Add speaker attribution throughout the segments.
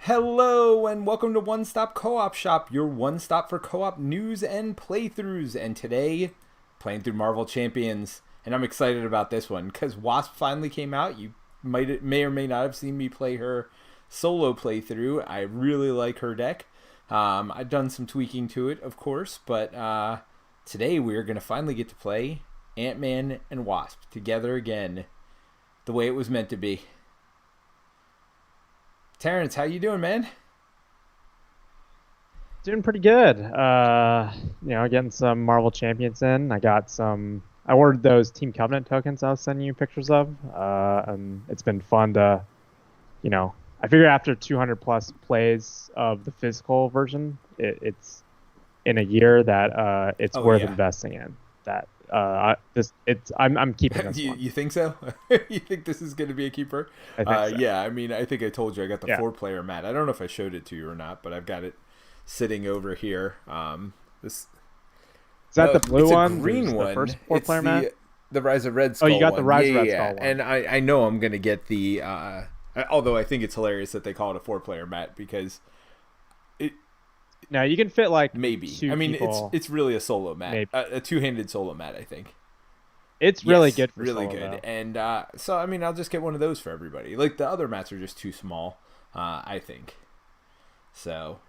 Speaker 1: Hello and welcome to One Stop Co-op Shop, your one stop for co-op news and playthroughs. And today, playing through Marvel Champions, and I'm excited about this one because Wasp finally came out. You may or may not have seen me play her solo playthrough. I really like her deck. I've done some tweaking to it, of course, but today we're gonna finally get to play Antman and Wasp together again, the way it was meant to be. Terence, how you doing, man?
Speaker 2: Doing pretty good. Getting some Marvel Champions in. I ordered those Team Covenant tokens I was sending you pictures of. And it's been fun to, I figure after 200 plus plays of the physical version, it's in a year that it's
Speaker 1: Oh
Speaker 2: worth
Speaker 1: yeah.
Speaker 2: investing in. I'm keeping this
Speaker 1: you,
Speaker 2: one.
Speaker 1: you think so? You think this is going to be a keeper?
Speaker 2: I think so.
Speaker 1: Yeah, I mean, I think I told you I got the
Speaker 2: Yeah.
Speaker 1: four-player mat. I don't know if I showed it to you or not, but I've got it sitting over here. This
Speaker 2: Is that
Speaker 1: No,
Speaker 2: the blue
Speaker 1: it's a
Speaker 2: one?
Speaker 1: green
Speaker 2: The
Speaker 1: one.
Speaker 2: first four
Speaker 1: It's
Speaker 2: player mat?
Speaker 1: the Rise of Red
Speaker 2: Oh, you
Speaker 1: Skull
Speaker 2: got the
Speaker 1: one.
Speaker 2: Rise
Speaker 1: Yeah,
Speaker 2: of Red
Speaker 1: yeah,
Speaker 2: Skull
Speaker 1: yeah.
Speaker 2: one.
Speaker 1: And I know I'm going to get the. Although I think it's hilarious that they call it a four-player mat because it
Speaker 2: Now you can fit like
Speaker 1: maybe.
Speaker 2: two
Speaker 1: I mean,
Speaker 2: people.
Speaker 1: it's really a solo mat,
Speaker 2: Maybe.
Speaker 1: a two-handed solo mat. I think.
Speaker 2: It's really
Speaker 1: Yes,
Speaker 2: good for
Speaker 1: really
Speaker 2: solo
Speaker 1: good.
Speaker 2: though.
Speaker 1: And so, I mean, I'll just get one of those for everybody. Like, the other mats are just too small, I think. So,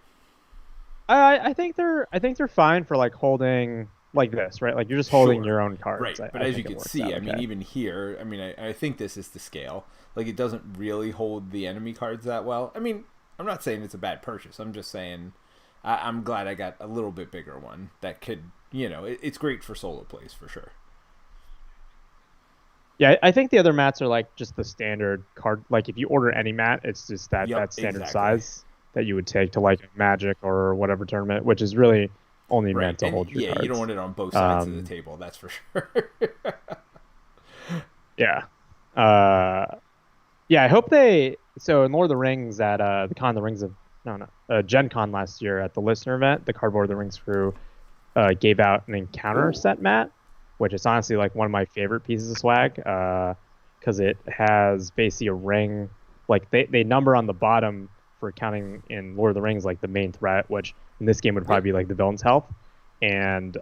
Speaker 2: I think they're fine for like holding like this, right? Like you're just holding
Speaker 1: sure.
Speaker 2: your own
Speaker 1: Right.
Speaker 2: cards. I,
Speaker 1: But
Speaker 2: I
Speaker 1: as you
Speaker 2: think it
Speaker 1: can
Speaker 2: works
Speaker 1: see,
Speaker 2: out
Speaker 1: I mean,
Speaker 2: okay.
Speaker 1: even here, I mean, I think this is the scale. Like, it doesn't really hold the enemy cards that well. I mean, I'm not saying it's a bad purchase. I'm just saying I'm glad I got a little bit bigger one that could, it's great for solo plays for sure.
Speaker 2: Yeah, I think the other mats are like just the standard card. Like if you order any mat, it's just
Speaker 1: Yep,
Speaker 2: that standard
Speaker 1: exactly.
Speaker 2: size that you would take to like Magic or whatever tournament, which is really only
Speaker 1: Right.
Speaker 2: meant to
Speaker 1: And
Speaker 2: hold your
Speaker 1: yeah, you don't
Speaker 2: cards.
Speaker 1: want it on both sides of the
Speaker 2: Um,
Speaker 1: table, that's for sure.
Speaker 2: yeah. Uh, yeah, I hope they. So in Lord of the Rings at the Con of the Rings of no no Gen Con last year at the listener event, the Cardboard of the Rings crew gave out an encounter
Speaker 1: Ooh.
Speaker 2: set mat, which is honestly like one of my favorite pieces of swag, because it has basically a ring. Like they number on the bottom for counting in Lord of the Rings, like the main threat, which in this game would
Speaker 1: Yep.
Speaker 2: probably be like the villain's health, and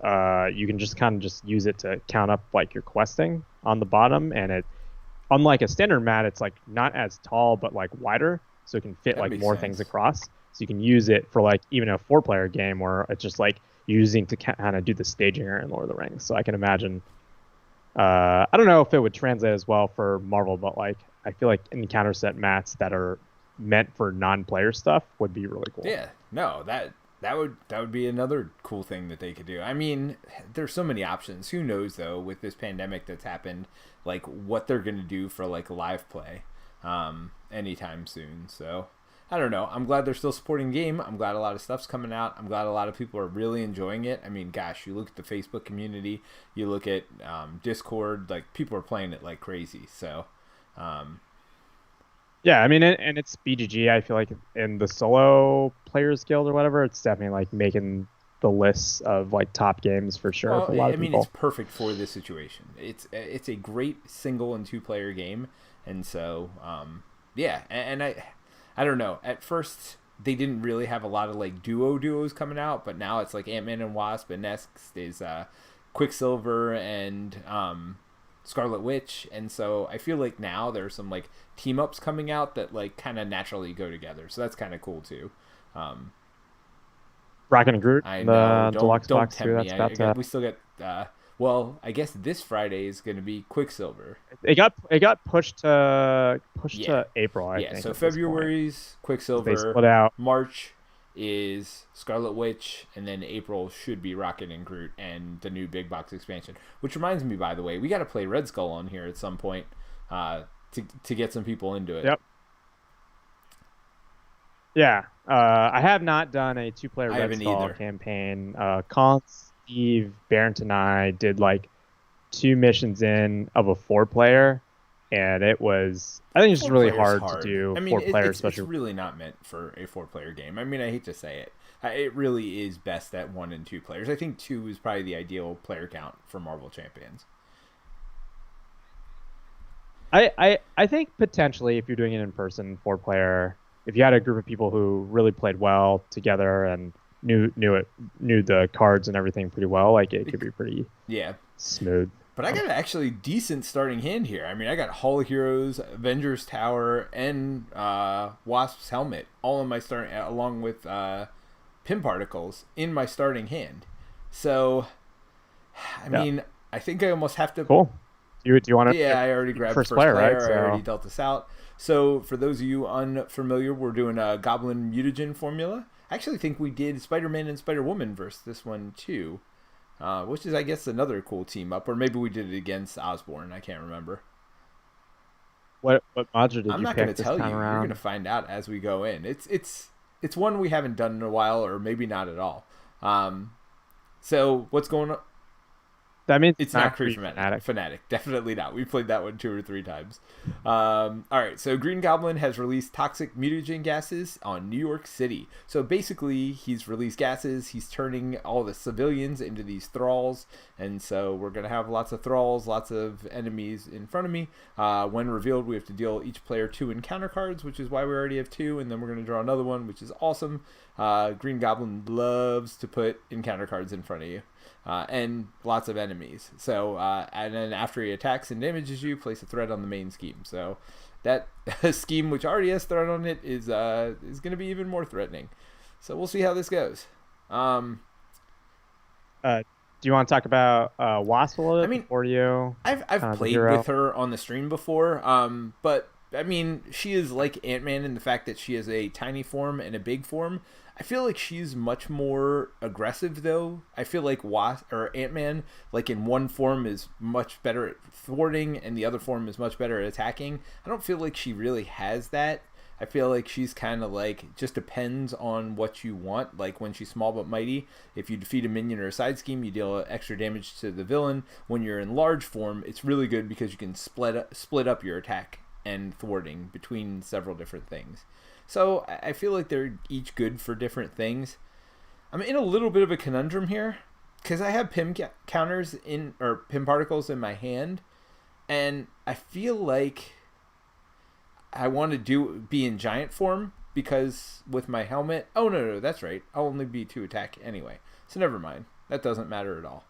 Speaker 2: you can just kind of just use it to count up like your questing on the bottom, and it unlike a standard mat, it's like not as tall but like wider, so it can fit
Speaker 1: That
Speaker 2: like
Speaker 1: makes
Speaker 2: more things
Speaker 1: sense.
Speaker 2: across. So you can use it for like even a four-player game where it's just like using to kind of do the staging area in Lord of the Rings. So I can imagine. I don't know if it would translate as well for Marvel, but like I feel like encounter set mats that are meant for non-player stuff would be really cool.
Speaker 1: Yeah, no, that would be another cool thing that they could do. I mean, there's so many options. Who knows though, with this pandemic that's happened, like what they're gonna do for like live play, anytime soon. So I don't know. I'm glad they're still supporting the game. I'm glad a lot of stuff's coming out. I'm glad a lot of people are really enjoying it. I mean, gosh, you look at the Facebook community, you look at Discord, like people are playing it like crazy. So um,
Speaker 2: Yeah, I mean, and it's BGG. I feel like in the solo players guild or whatever, it's definitely like making the lists of like top games for sure
Speaker 1: Well,
Speaker 2: for a lot
Speaker 1: I
Speaker 2: of
Speaker 1: mean, it's
Speaker 2: people.
Speaker 1: perfect for this situation. It's a great single and two player game, and so yeah. And I don't know. At first, they didn't really have a lot of like duos coming out, but now it's like Ant Man and Wasp, and next is Quicksilver and Scarlet Witch, and so I feel like now there's some like team ups coming out that like kind of naturally go together. So that's kind of cool too. Um,
Speaker 2: Rocket and Groot,
Speaker 1: I know.
Speaker 2: the
Speaker 1: Don't
Speaker 2: deluxe
Speaker 1: don't
Speaker 2: box too.
Speaker 1: tempt me.
Speaker 2: That's about to.
Speaker 1: We still got. Well, I guess this Friday is going to be Quicksilver.
Speaker 2: It got pushed
Speaker 1: Yeah,
Speaker 2: to April, I
Speaker 1: yeah.
Speaker 2: think,
Speaker 1: So
Speaker 2: at this point,
Speaker 1: February's
Speaker 2: because they
Speaker 1: Quicksilver.
Speaker 2: split out.
Speaker 1: March is Scarlet Witch, and then April should be Rocket and Groot and the new big box expansion. Which reminds me, by the way, we got to play Red Skull on here at some point to get some people into it.
Speaker 2: Yep. Yeah. I have not done a two-player
Speaker 1: I
Speaker 2: Red
Speaker 1: haven't
Speaker 2: Skull
Speaker 1: either.
Speaker 2: campaign. Colin, Steve, Barrett, and I did like two missions in of a four-player, and it was. I think it's just
Speaker 1: Four
Speaker 2: really
Speaker 1: players
Speaker 2: hard to
Speaker 1: hard.
Speaker 2: do
Speaker 1: I mean,
Speaker 2: four-player,
Speaker 1: it's
Speaker 2: especially.
Speaker 1: really not meant for a four-player game. I mean, I hate to say it. It really is best at one and two players. I think two is probably the ideal player count for Marvel Champions.
Speaker 2: I think potentially if you're doing it in person, four-player. if you had a group of people who really played well together and knew the cards and everything pretty well, like it could be pretty
Speaker 1: Yeah.
Speaker 2: smooth.
Speaker 1: But I got an actually decent starting hand here. I mean, I got Hall of Heroes, Avengers Tower, and Wasp's Helmet all in my starting, along with Pin Particles in my starting hand. So, I mean, I think I almost have to.
Speaker 2: Cool. Do you want to?
Speaker 1: Yeah, I already grabbed first player. Right? So... I already dealt this out. So, for those of you unfamiliar, we're doing a Goblin Mutagen formula. I actually think we did Spider-Man and Spider-Woman versus this one too. Which is, I guess, another cool team up, or maybe we did it against Osborn. I can't remember.
Speaker 2: What module did you pick?
Speaker 1: I'm not going to tell you.
Speaker 2: Around?
Speaker 1: You're going to find out as we go in. It's one we haven't done in a while, or maybe not at all. So what's going on?
Speaker 2: That means
Speaker 1: it's not Creed Fanatic. Definitely not. We played that one 2 or 3 times. All right. So Green Goblin has released toxic mutagen gases on New York City. So basically, he's released gases. He's turning all the civilians into these thralls. And so we're going to have lots of thralls, lots of enemies in front of me. When revealed, we have to deal each player 2 encounter cards, which is why we already have 2. And then we're going to draw another one, which is awesome. Green Goblin loves to put encounter cards in front of you. And lots of enemies. So, and then after he attacks and damages you, place a threat on the main scheme. So, that scheme, which already has threat on it, is going to be even more threatening. So, we'll see how this goes.
Speaker 2: Do you want to talk about Wasp a little bit before you?
Speaker 1: I've played with her on the stream before, but I mean, she is like Antman in the fact that she has a tiny form and a big form. I feel like she's much more aggressive, though. I feel like Antman, like in one form, is much better at thwarting, and the other form is much better at attacking. I don't feel like she really has that. I feel like she's kind of like, just depends on what you want. Like when she's small but mighty, if you defeat a minion or a side scheme, you deal extra damage to the villain. When you're in large form, it's really good because you can split up your attack and thwarting between several different things. So I feel like they're each good for different things. I'm in a little bit of a conundrum here because I have Pim counters or Pim particles in my hand, and I feel like I want to be in giant form because with my helmet. Oh no, that's right. I'll only be 2 attack anyway, so never mind. That doesn't matter at all.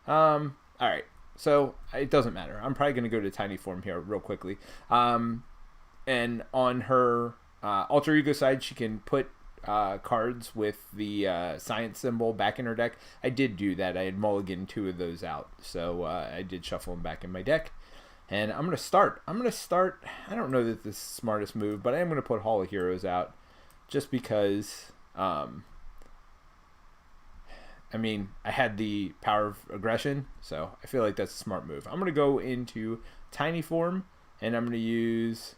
Speaker 1: All right. So it doesn't matter. I'm probably going to go to tiny form here real quickly. And on her alter ego side, she can put cards with the science symbol back in her deck. I did do that. I had mulliganed 2 of those out. So I did shuffle them back in my deck. And I'm going to start. I don't know that this is the smartest move, but I am going to put Hall of Heroes out just because... I mean, I had the power of aggression, so I feel like that's a smart move. I'm going to go into tiny form, and I'm going to use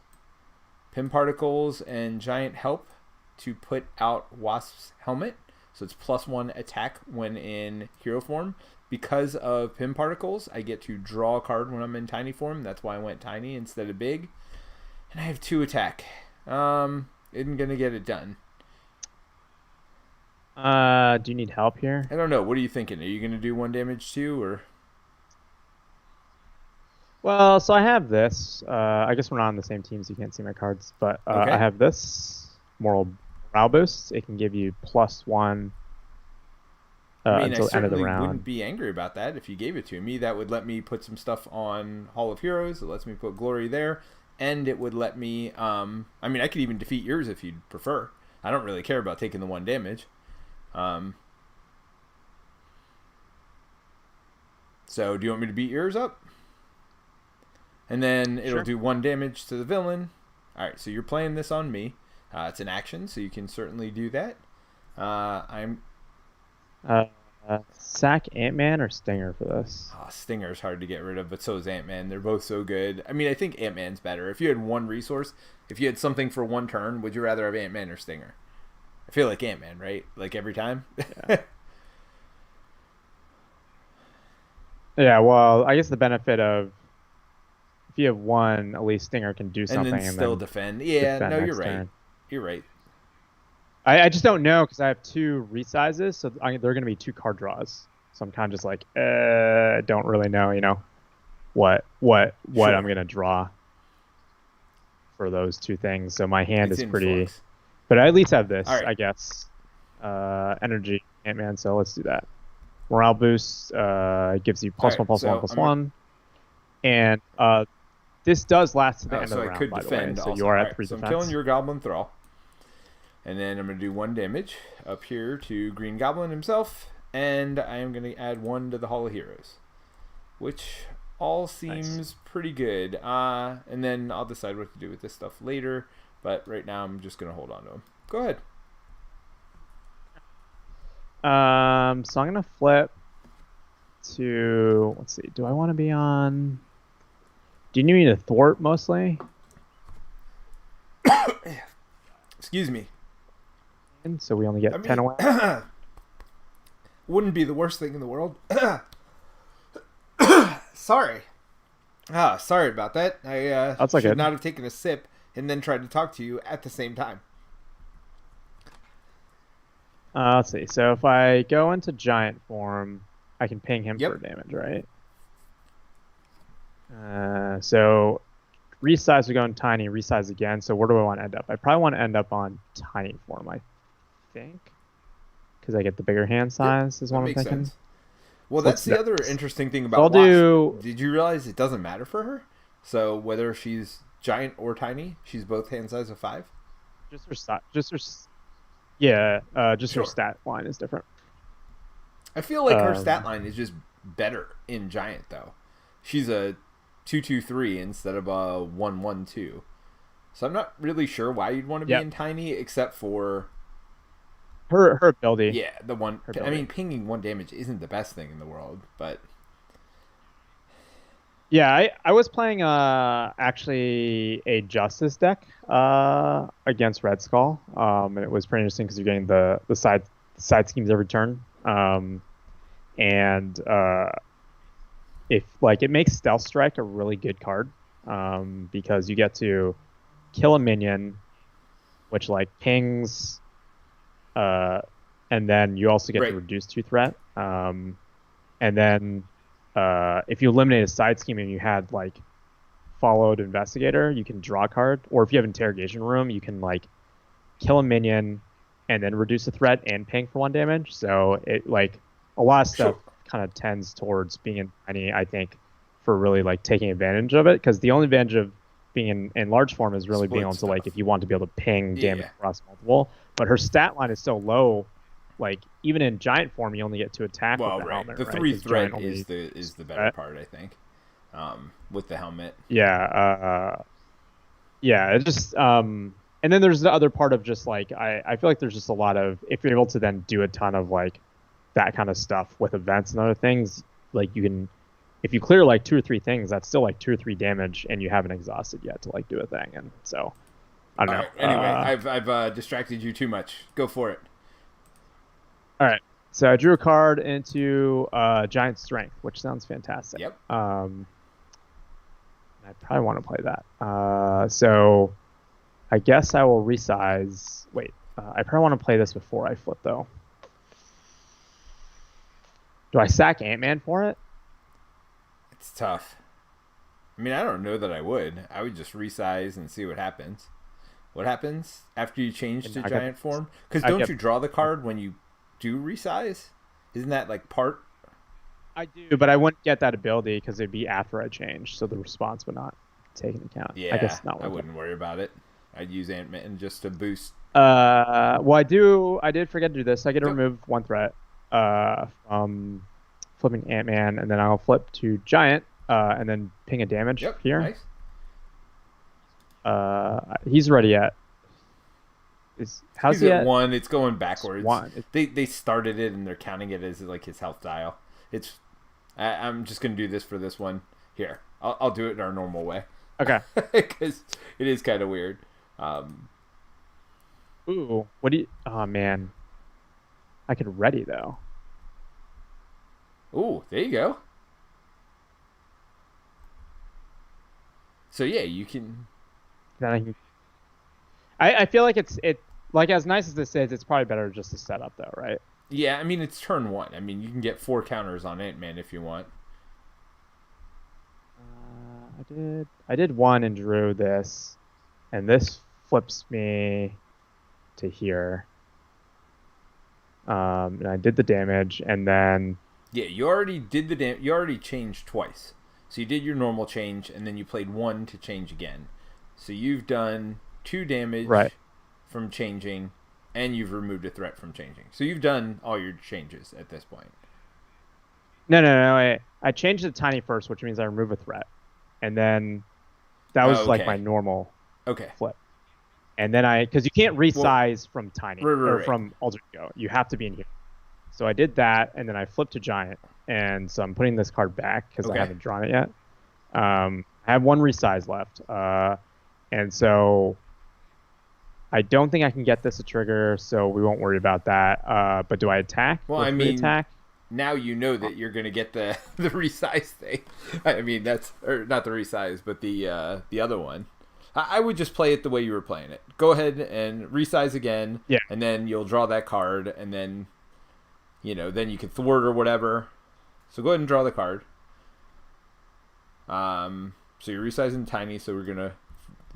Speaker 1: Pin Particles and Giant Help to put out Wasp's Helmet. So it's +1 attack when in hero form. Because of Pin Particles, I get to draw a card when I'm in tiny form. That's why I went tiny instead of big. And I have 2 attack. Isn't going to get it done.
Speaker 2: Do you need help here?
Speaker 1: I don't know. What are you thinking? Are you going to do 1 damage too, or?
Speaker 2: Well, so I have this. I guess we're not on the same team, so you can't see my cards. But okay. I have this morale boost. It can give you +1 until the end of the round. I
Speaker 1: wouldn't be angry about that if you gave it to me. That would let me put some stuff on Hall of Heroes. It lets me put Glory there, and it would let me. I mean, I could even defeat yours if you'd prefer. I don't really care about taking the 1 damage. So do you want me to beat yours up? And then it'll do 1 damage to the villain. Alright, so you're playing this on me. It's an action, so you can certainly do that.
Speaker 2: Sack Antman or Stinger for this?
Speaker 1: Stinger's hard to get rid of, but so is Antman. They're both so good. I mean, I think Antman's better. If you had 1 resource, if you had something for 1 turn, would you rather have Antman or Stinger? I feel like Antman, right? Like every time?
Speaker 2: Yeah, well, I guess the benefit of if you have 1, at least Stinger can do something
Speaker 1: and still defend. Yeah, no, you're right.
Speaker 2: Turn.
Speaker 1: You're right.
Speaker 2: I just don't know because I have 2 resizes, so they're going to be 2 card draws. So I'm kind of just like, don't really know, what I'm going to draw for those 2 things. So my hand is pretty... But I at least have
Speaker 1: All
Speaker 2: this,
Speaker 1: right.
Speaker 2: I guess. Energy Antman, so let's do that. Morale boost gives you
Speaker 1: All
Speaker 2: plus
Speaker 1: right.
Speaker 2: one, plus one,
Speaker 1: So
Speaker 2: plus one. And this does last to the end of
Speaker 1: so
Speaker 2: the
Speaker 1: I
Speaker 2: round,
Speaker 1: could
Speaker 2: by the way.
Speaker 1: defend
Speaker 2: So
Speaker 1: also.
Speaker 2: you are
Speaker 1: All
Speaker 2: at
Speaker 1: right.
Speaker 2: 3
Speaker 1: So I'm killing
Speaker 2: defense.
Speaker 1: your Goblin Thrall. And then I'm going to do 1 damage up here to Green Goblin himself. And I am going to add 1 to the Hall of Heroes. Which all seems
Speaker 2: Nice.
Speaker 1: pretty good. And then I'll decide what to do with this stuff later. But right now I'm just going to hold on to him. Go ahead.
Speaker 2: So I'm gonna flip to, let's see, do I want to be on? Do you need me to thwart mostly?
Speaker 1: Excuse me.
Speaker 2: And so we only get 10 away.
Speaker 1: Wouldn't be the worst thing in the world. Sorry. Sorry about that. I
Speaker 2: That's
Speaker 1: should
Speaker 2: okay.
Speaker 1: not have taken a sip and then tried to talk to you at the same time.
Speaker 2: Let's see. So if I go into giant form, I can ping him for
Speaker 1: Yep.
Speaker 2: damage, right? So resize, we go in tiny, resize again. So where do I want to end up? I probably want to end up on tiny form, I think, because I get the bigger hand size. Is
Speaker 1: That
Speaker 2: what I'm
Speaker 1: makes
Speaker 2: thinking.
Speaker 1: sense. Well,
Speaker 2: So
Speaker 1: that's
Speaker 2: let's
Speaker 1: the other
Speaker 2: do-
Speaker 1: interesting thing
Speaker 2: So
Speaker 1: about
Speaker 2: I'll
Speaker 1: Wasp.
Speaker 2: do.
Speaker 1: Did you realize it doesn't matter for her? So whether she's giant or tiny, she's both hand size of 5.
Speaker 2: Just her stat. Yeah. Just her
Speaker 1: Sure.
Speaker 2: stat line is different.
Speaker 1: I feel like her
Speaker 2: Um,
Speaker 1: stat line is just better in giant though. She's a 2-2-3 instead of a 1-1-2. So I'm not really sure why you'd want to be
Speaker 2: Yep.
Speaker 1: in tiny, except for
Speaker 2: Her ability.
Speaker 1: yeah, the one.
Speaker 2: Her
Speaker 1: I
Speaker 2: ability.
Speaker 1: mean, pinging 1 damage isn't the best thing in the world, but
Speaker 2: Yeah, I was playing actually a Justice deck against Red Skull, and it was pretty interesting because you're getting the side schemes every turn, and if like it makes Stealth Strike a really good card, because you get to kill a minion, which like pings, and then you also get
Speaker 1: right.
Speaker 2: to reduce 2 threat, and then. If you eliminate a side scheme and you had like followed investigator, you can draw a card. Or if you have interrogation room, you can like kill a minion and then reduce a threat and ping for 1 damage. So it like a lot of stuff
Speaker 1: Sure.
Speaker 2: kind of tends towards being in tiny, I think, for really like taking advantage of it. Because the only advantage of being in large form is really being
Speaker 1: Split
Speaker 2: able to like
Speaker 1: stuff.
Speaker 2: if you want to be able to ping damage
Speaker 1: Yeah.
Speaker 2: across multiple. But her stat line is so low. Like even in giant form, you only get to attack
Speaker 1: Well,
Speaker 2: with the
Speaker 1: right.
Speaker 2: helmet,
Speaker 1: The
Speaker 2: right?
Speaker 1: 3
Speaker 2: 'Cause
Speaker 1: threat
Speaker 2: giant only
Speaker 1: is the better part, I think. With the helmet.
Speaker 2: Yeah, yeah. It just and then there's the other part of just like I feel like there's just a lot of if you're able to then do a ton of like that kind of stuff with events and other things, like you can if you clear like 2 or 3 things, that's still like 2 or 3 damage, and you haven't exhausted yet to like do a thing, and so I don't
Speaker 1: All
Speaker 2: know.
Speaker 1: right. Anyway, I've distracted you too much. Go for it.
Speaker 2: All right. So I drew a card into Giant Strength, which sounds fantastic.
Speaker 1: Yep.
Speaker 2: I probably want to play that. So I guess I will resize. Wait, I probably want to play this before I flip, though. Do I sack Antman for it?
Speaker 1: It's tough. I mean, I don't know that I would. I would just resize and see what happens. What happens after you change
Speaker 2: And
Speaker 1: to
Speaker 2: I
Speaker 1: giant form? Because
Speaker 2: I
Speaker 1: don't
Speaker 2: get-
Speaker 1: you draw the card when you do resize? Isn't that like part?
Speaker 2: I do, but I wouldn't get that ability because it'd be after I change, so the response would not take into account.
Speaker 1: Yeah,
Speaker 2: I guess not.
Speaker 1: I wouldn't worry about it. I'd use Antman just to boost.
Speaker 2: Well, I did forget to do this. I get to
Speaker 1: Yep.
Speaker 2: remove 1 threat from flipping Ant-Man, and then I'll flip to Giant, and then ping a damage
Speaker 1: Yep.
Speaker 2: here.
Speaker 1: Nice.
Speaker 2: He's ready at. How's
Speaker 1: He's
Speaker 2: he
Speaker 1: at
Speaker 2: at
Speaker 1: 1. It's going backwards.
Speaker 2: 1?
Speaker 1: They started it and they're counting it as like his health dial. It's. I'm just gonna do this for this one. Here, I'll do it in our normal way.
Speaker 2: Okay.
Speaker 1: Because it is kind of weird.
Speaker 2: Ooh, what do you? Oh man, I could ready though.
Speaker 1: Ooh, there you go. So yeah, you can.
Speaker 2: Then I can. I feel like it like as nice as this is, it's probably better just to set up though, right?
Speaker 1: Yeah, I mean it's turn 1. I mean you can get 4 counters on Ant-Man if you want.
Speaker 2: I did 1 and drew this, and this flips me. to here. And I did the damage, and then
Speaker 1: Yeah, you already did the you already changed twice. So you did your normal change, and then you played 1 to change again. So you've done 2 damage
Speaker 2: right.
Speaker 1: from changing, and you've removed a threat from changing. So you've done all your changes at this point.
Speaker 2: No. I changed the tiny first, which means I remove a threat, and then that was
Speaker 1: Oh,
Speaker 2: like my
Speaker 1: okay.
Speaker 2: normal
Speaker 1: Okay.
Speaker 2: flip. And then because you can't resize from tiny or
Speaker 1: Right.
Speaker 2: from alter ego, you have to be in here. So I did that, and then I flipped to giant, and so I'm putting this card back because I
Speaker 1: Okay.
Speaker 2: haven't drawn it yet. I have 1 resize left, and so I don't think I can get this a trigger, so we won't worry about that. But do I attack?
Speaker 1: Well,
Speaker 2: with
Speaker 1: I mean,
Speaker 2: attack?
Speaker 1: now you know that you're going to get the the resize thing. I mean, that's or not the resize, but the other one. I would just play it the way you were playing it. Go ahead and resize again,
Speaker 2: Yeah.
Speaker 1: and then you'll draw that card, and then then you can thwart or whatever. So go ahead and draw the card. So you're resizing tiny, so we're gonna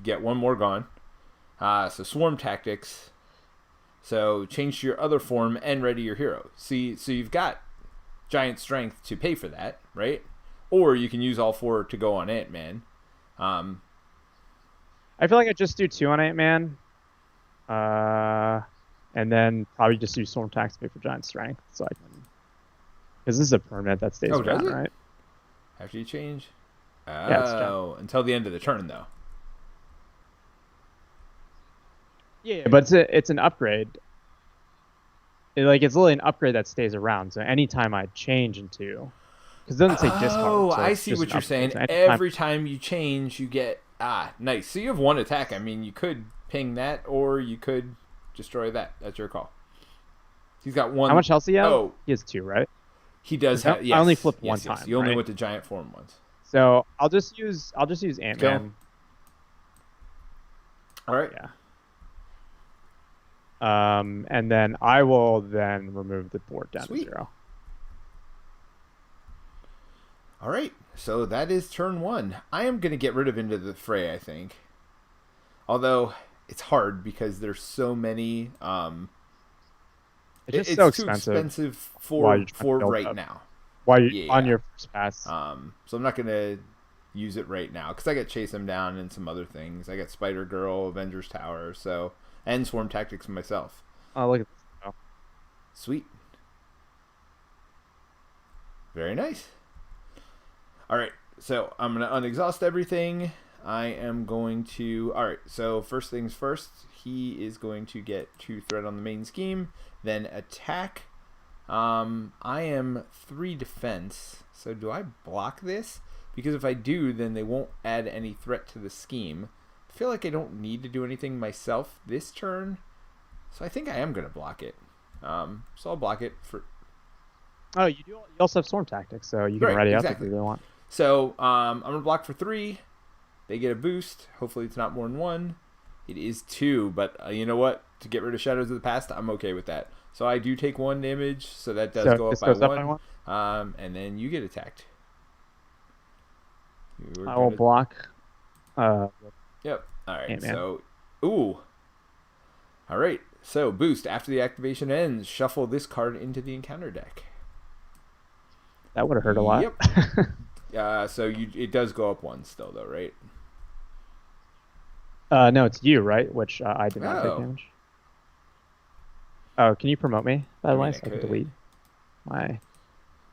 Speaker 1: get 1 more gone. So swarm tactics. So change to your other form and ready your hero. See, so you've got giant strength to pay for that, right? Or you can use all 4 to go on Antman.
Speaker 2: I feel like I just do 2 on Antman. And then probably just use Storm Tax to pay for giant strength, so I can. Because this is a permanent that stays
Speaker 1: does
Speaker 2: around,
Speaker 1: it?
Speaker 2: right?
Speaker 1: After you change?
Speaker 2: Yeah, it's
Speaker 1: Oh, until the end of the turn, though.
Speaker 2: Yeah, but it's an upgrade. It's literally an upgrade that stays around. So anytime I change into, because it doesn't say discard.
Speaker 1: Oh,
Speaker 2: So
Speaker 1: I
Speaker 2: it's
Speaker 1: see
Speaker 2: just
Speaker 1: what
Speaker 2: an
Speaker 1: you're
Speaker 2: upgrade.
Speaker 1: saying.
Speaker 2: So anytime-
Speaker 1: Every time you change, you get nice. So you have 1 attack. I mean, you could ping that, or you could destroy that. That's your call. He's got 1.
Speaker 2: How much health do he have?
Speaker 1: Oh,
Speaker 2: He has 2, right?
Speaker 1: he does
Speaker 2: No,
Speaker 1: have. Yes,
Speaker 2: I only flipped
Speaker 1: yes,
Speaker 2: one
Speaker 1: yes.
Speaker 2: time,
Speaker 1: You only
Speaker 2: right?
Speaker 1: went to giant form once.
Speaker 2: So I'll just use Antman.
Speaker 1: All right.
Speaker 2: Yeah. And then I will then remove the board down
Speaker 1: Sweet.
Speaker 2: to 0.
Speaker 1: All right. So that is turn 1. I am going to get rid of Into the Fray, I think. Although it's hard because there's so many.
Speaker 2: It's
Speaker 1: It's
Speaker 2: so
Speaker 1: too
Speaker 2: expensive.
Speaker 1: expensive
Speaker 2: while you're trying to
Speaker 1: for
Speaker 2: build
Speaker 1: right
Speaker 2: up.
Speaker 1: now.
Speaker 2: While you on
Speaker 1: Yeah.
Speaker 2: your first pass.
Speaker 1: So I'm not going to use it right now because I got Chase Him Down and some other things. I got Spider Girl, Avengers Tower, and Swarm Tactics myself.
Speaker 2: Oh, look at this. Oh.
Speaker 1: Sweet. Very nice. All right, so I'm going to unexhaust everything. I am going to... All right, so first things first, he is going to get 2 threat on the main scheme, then attack. I am 3 defense, so do I block this? Because if I do, then they won't add any threat to the scheme. I feel like I don't need to do anything myself this turn, so I think I am going to block it. So I'll block it for...
Speaker 2: Oh, you do. You also have Storm Tactics, so you can
Speaker 1: Right,
Speaker 2: ready
Speaker 1: exactly.
Speaker 2: up if you really want.
Speaker 1: So I'm going to block for 3. They get a boost. Hopefully it's not more than 1. It is 2, but you know what? To get rid of Shadows of the Past, I'm okay with that. So I do take 1 damage, so that does go up by 1. And then you get attacked.
Speaker 2: I will block.
Speaker 1: Yep. All right.
Speaker 2: Antman.
Speaker 1: So, ooh. All right. So boost after the activation ends. Shuffle this card into the encounter deck.
Speaker 2: That would have hurt a lot.
Speaker 1: Yep. So it does go up 1 still though, right?
Speaker 2: No, it's you, right? Which I did not take damage. Oh, can you promote me, by the way, so I can delete my...
Speaker 1: It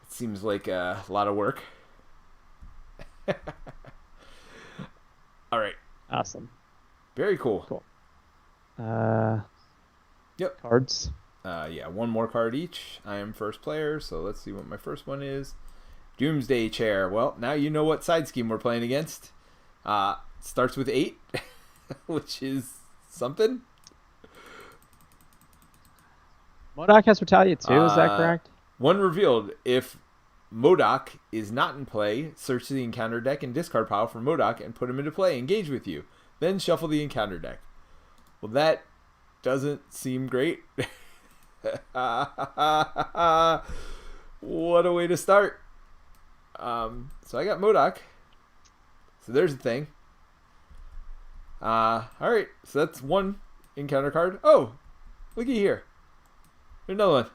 Speaker 1: seems like a lot of work. All right.
Speaker 2: Awesome.
Speaker 1: Very cool.
Speaker 2: Cool.
Speaker 1: Yep.
Speaker 2: Cards.
Speaker 1: Yeah, 1 more card each. I am first player, so let's see what my first one is. Doomsday Chair. Well, now you know what side scheme we're playing against. Starts with 8, which is something.
Speaker 2: MODOK has Retaliate too, is that correct?
Speaker 1: One revealed. If MODOK is not in play, search the encounter deck and discard pile for MODOK and put him into play. Engage with you. Then shuffle the encounter deck. Well, that doesn't seem great. What a way to start. So I got MODOK. So there's the thing. Alright, so that's 1 encounter card. Oh, Looky here. There's another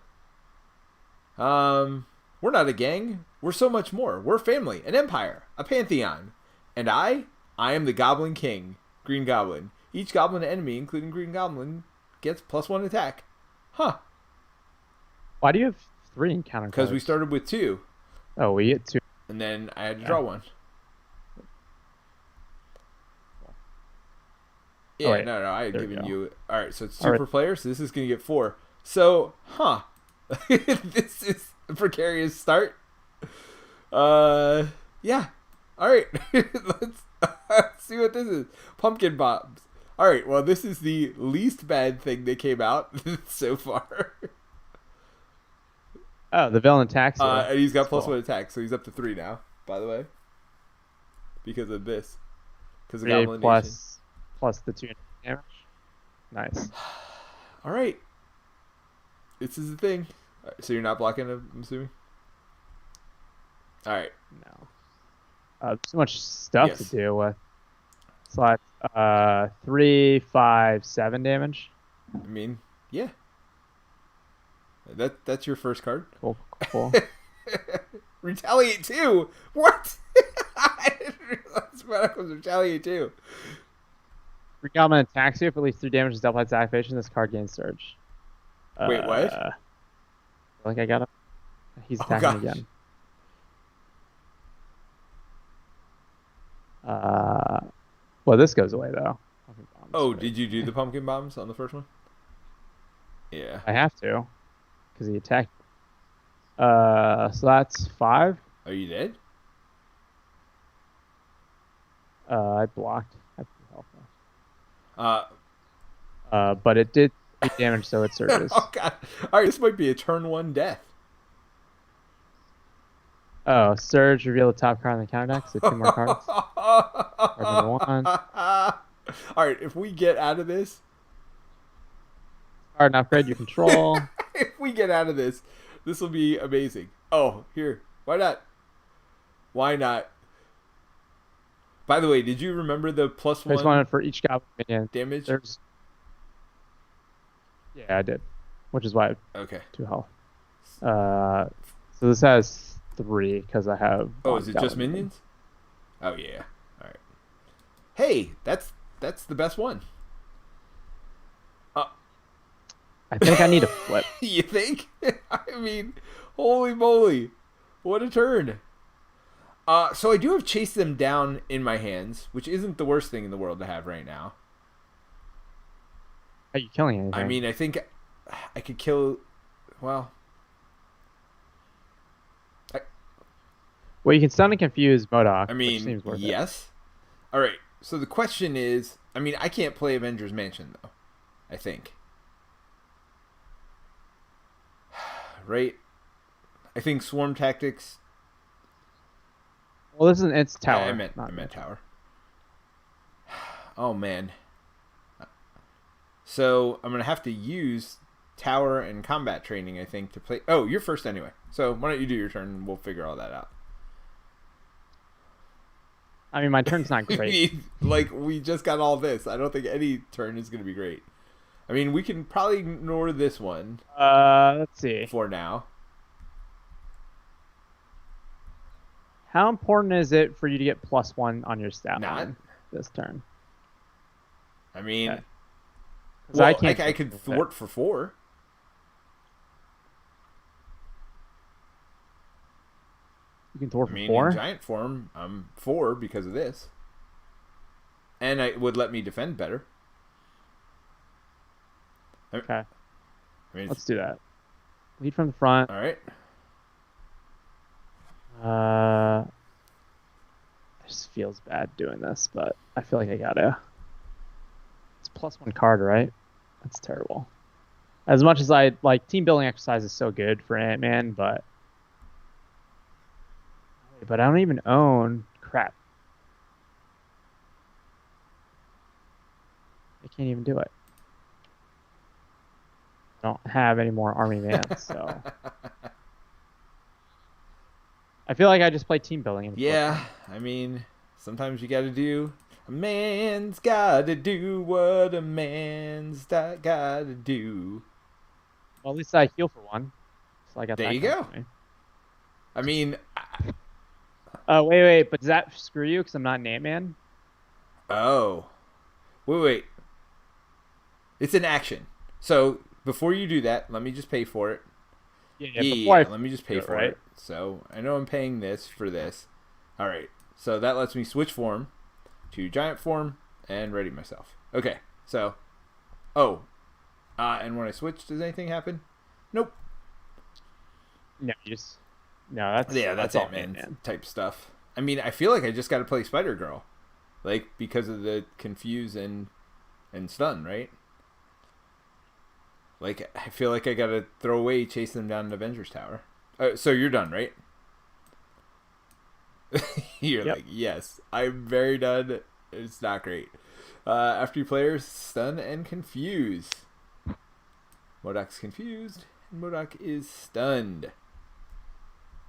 Speaker 1: one. We're not a gang. We're so much more. We're family, an empire, a pantheon. And I am the Goblin King, Green Goblin. Each goblin enemy, including Green Goblin, gets +1 attack. Huh.
Speaker 2: Why do you have 3 encounter cards?
Speaker 1: Because we started with 2.
Speaker 2: Oh, we get 2.
Speaker 1: And then I had to draw one. Yeah,
Speaker 2: wait.
Speaker 1: no, I had
Speaker 2: There
Speaker 1: given
Speaker 2: we go.
Speaker 1: you... Alright, so it's 2 per player, so this is going to get 4. So, huh. This is a precarious start. Yeah. Alright, let's see what this is. Pumpkin bombs. Alright, well, this is the least bad thing that came out so far.
Speaker 2: Oh, the villain attacks you.
Speaker 1: And he's got
Speaker 2: That's
Speaker 1: +1 attack, so he's up to 3 now, by the way. Because of this. Because of
Speaker 2: 3
Speaker 1: Goblin Nation.
Speaker 2: plus the 2 damage. Nice.
Speaker 1: Alright. This is the thing. So you're not blocking, I'm assuming? Alright.
Speaker 2: No. So much stuff to deal with. So that's 3, 5, 7 damage.
Speaker 1: I mean, yeah. That's your first card.
Speaker 2: Cool.
Speaker 1: Retaliate 2? What? I didn't realize Radicals Retaliate 2.
Speaker 2: Green Goblin attacks you. If at least 3 damage is dealt by its activation, this card gains surge.
Speaker 1: Wait, what?
Speaker 2: Like I got him. He's attacking again. Well, this goes away though.
Speaker 1: Oh, did you do the pumpkin bombs on the first one? Yeah.
Speaker 2: I have to, because he attacked. So that's 5.
Speaker 1: Are you dead?
Speaker 2: I blocked. I put health off. But it did 8 damage, so it surges.
Speaker 1: Oh god! All right, this might be a turn 1 death.
Speaker 2: Oh, surge, reveal the top card on the counter deck, so 2 more cards. Card number 1.
Speaker 1: Alright, if we get out of this...
Speaker 2: Card and upgrade you control.
Speaker 1: If we get out of this, this will be amazing. Oh, here. Why not? Why not? By the way, did you remember the +1?
Speaker 2: There's one for each goblin minion.
Speaker 1: Damage?
Speaker 2: Yeah, I did. Which is why I have
Speaker 1: Okay.
Speaker 2: 2 health. So this has 3, because I have...
Speaker 1: Oh, is it just minions? Oh, yeah. Alright. Hey, that's the best one.
Speaker 2: I think I need a flip.
Speaker 1: You think? I mean, holy moly. What a turn. So I do have Chase Them Down in my hands, which isn't the worst thing in the world to have right now.
Speaker 2: Are you killing anything?
Speaker 1: I mean, I think I could kill... Well...
Speaker 2: Well, you can stun and confuse MODOK,
Speaker 1: I mean,
Speaker 2: which seems worth
Speaker 1: yes. Alright, so the question is... I mean, I can't play Avengers Mansion, though. I think. Right? I think Swarm Tactics...
Speaker 2: Well, it's tower.
Speaker 1: Yeah, I meant tower. Oh, man. So, I'm going to have to use tower and combat training, I think, to play... Oh, you're first anyway. So, why don't you do your turn and we'll figure all that out.
Speaker 2: I mean, my turn's not great.
Speaker 1: Like, we just got all this. I don't think any turn is going to be great. I mean, we can probably ignore this one.
Speaker 2: Let's see.
Speaker 1: For now.
Speaker 2: How important is it for you to get +1 on your stat
Speaker 1: Not.
Speaker 2: line this turn?
Speaker 1: I mean...
Speaker 2: Okay.
Speaker 1: Well,
Speaker 2: I
Speaker 1: could thwart for 4.
Speaker 2: You can thwart for
Speaker 1: I mean,
Speaker 2: 4?
Speaker 1: in giant form, I'm 4 because of this. And it would let me defend better.
Speaker 2: Okay.
Speaker 1: I mean,
Speaker 2: Let's do that. Lead from the front.
Speaker 1: Alright.
Speaker 2: This feels bad doing this, but I feel like I gotta. It's +1 card, right? That's terrible. As much as I like, team building exercise is so good for Antman, but I don't even own crap. I can't even do it. I don't have any more army vans, so I feel like I just play team building.
Speaker 1: Yeah, I mean, sometimes you got to do. A man's gotta do what a man's gotta do.
Speaker 2: Well, at least I heal for one. So I got
Speaker 1: There
Speaker 2: that
Speaker 1: you
Speaker 2: going
Speaker 1: go.
Speaker 2: for me.
Speaker 1: I mean,
Speaker 2: Oh, wait. But does that screw you? Because I'm not an Antman?
Speaker 1: oh. Wait. It's an action. So before you do that, let me just pay for it.
Speaker 2: Yeah, before I
Speaker 1: Yeah, let me just pay
Speaker 2: do it,
Speaker 1: for
Speaker 2: right?
Speaker 1: it. So I know I'm paying this for this. All right. So that lets me switch form to giant form and ready myself. Okay. So, oh, and when I switch, does anything happen? Nope.
Speaker 2: No, no,
Speaker 1: Yeah,
Speaker 2: that's
Speaker 1: that's
Speaker 2: all
Speaker 1: Ant-Man
Speaker 2: Antman.
Speaker 1: type stuff. I mean, I feel like I just got to play Spider Girl, like because of the confuse and stun, right? Like I feel like I got to throw away chasing them down an Avengers Tower. So you're done, right? You're
Speaker 2: Yep.
Speaker 1: like, yes, I'm very done. It's not great. After you players stun and confuse. Modoc's confused, and Modoc is stunned.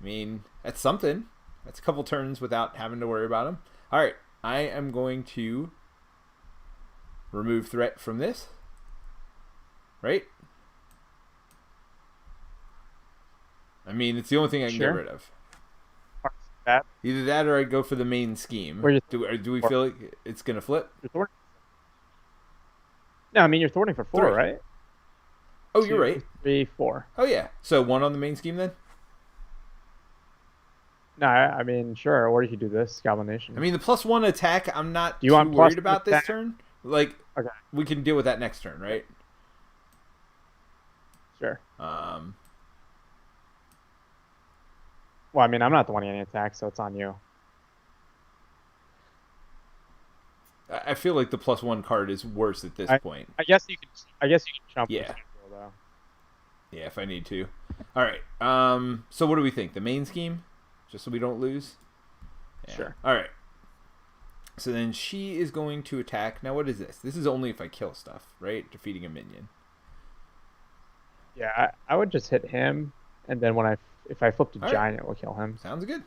Speaker 1: I mean, that's something. That's a couple turns without having to worry about him. All right, I am going to remove threat from this. Right? I mean, it's the only thing I can get
Speaker 2: Sure.
Speaker 1: rid of.
Speaker 2: That
Speaker 1: Either that or I go for the main scheme.
Speaker 2: or
Speaker 1: Do we feel like it's going to flip?
Speaker 2: you're thwarting. No, I mean you're thwarting for 4,
Speaker 1: 3.
Speaker 2: right?
Speaker 1: Oh,
Speaker 2: 2,
Speaker 1: you're right.
Speaker 2: 3, 4.
Speaker 1: Oh, yeah. So 1 on the main scheme then?
Speaker 2: No, I mean sure. Or you could do this Goblin Nation.
Speaker 1: I mean, the +1 attack, I'm not
Speaker 2: Do you
Speaker 1: too
Speaker 2: want
Speaker 1: worried
Speaker 2: +2
Speaker 1: about this
Speaker 2: attack?
Speaker 1: turn. Like,
Speaker 2: Okay,
Speaker 1: we can deal with that next turn, right?
Speaker 2: sure.
Speaker 1: Um,
Speaker 2: Well, I mean I'm not the one getting attacked, so it's on you.
Speaker 1: I feel like the +1 card is worse at this
Speaker 2: I,
Speaker 1: point.
Speaker 2: I guess you can. I guess you can jump.
Speaker 1: Yeah.
Speaker 2: The schedule, though.
Speaker 1: Yeah, if I need to. All right. So what do we think? The main scheme, just so we don't lose. Yeah.
Speaker 2: Sure.
Speaker 1: All right. So then she is going to attack. Now, what is this? This is only if I kill stuff, right? Defeating a minion.
Speaker 2: Yeah, I would just hit him, and then if I flip to
Speaker 1: All right.
Speaker 2: giant, it will kill him.
Speaker 1: Sounds good.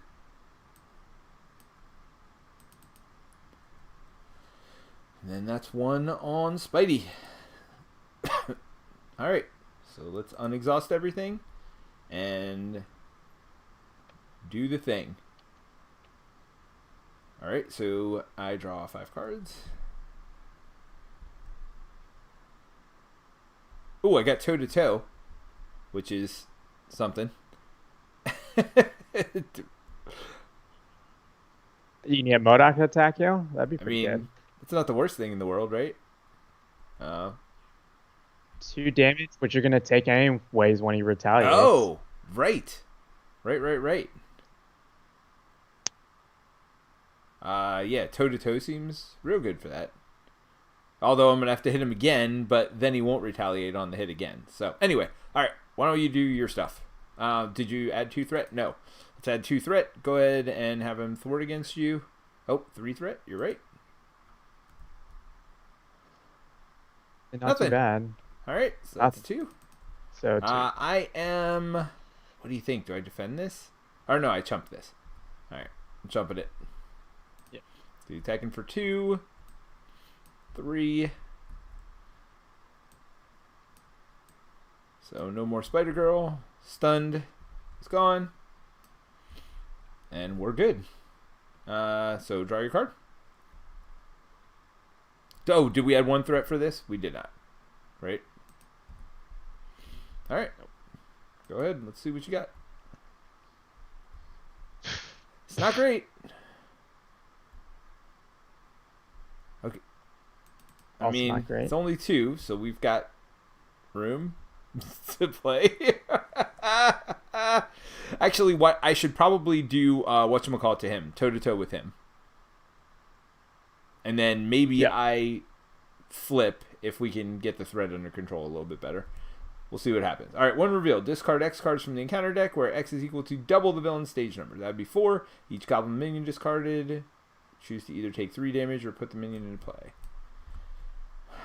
Speaker 1: And then that's 1 on Spidey. All right. So let's unexhaust everything and do the thing. All right. So I draw 5 cards. Oh, I got toe to toe, which is something.
Speaker 2: You can get Modoc to attack you. That'd be
Speaker 1: I
Speaker 2: pretty good.
Speaker 1: mean, it's not the worst thing in the world, right?
Speaker 2: 2 damage, which you're gonna take anyways when he retaliates.
Speaker 1: Oh, right. Right. Yeah, toe to toe seems real good for that. Although I'm gonna have to hit him again, but then he won't retaliate on the hit again. So anyway, all right. Why don't you do your stuff? Did you add 2 threat? No. Let's add 2 threat. Go ahead and have him thwart against you. Oh, 3 threat. You're right.
Speaker 2: Not
Speaker 1: Nothing.
Speaker 2: too bad.
Speaker 1: All right. So that's 2.
Speaker 2: So 2.
Speaker 1: I am. What do you think? Do I defend this? Or no, I chump this. All right. I'm chumping it.
Speaker 2: Yeah.
Speaker 1: So attacking for 2. 3. So no more Spider Girl. Stunned. It's gone. And we're good. So draw your card. Oh, did we add 1 threat for this? We did not. Right? All right. Go ahead. Let's see what you got. It's not great. Okay. I
Speaker 2: Also
Speaker 1: mean,
Speaker 2: not great.
Speaker 1: it's only 2, so we've got room to play. Actually, what I should probably do, whatchamacallit to him, toe to toe with him, and then maybe I flip if we can get the threat under control a little bit better. We'll see what happens. All right, 1 reveal. Discard X cards from the encounter deck, where X is equal to double the villain's stage number. That would be 4. Each goblin minion discarded. Choose to either take 3 damage or put the minion into play.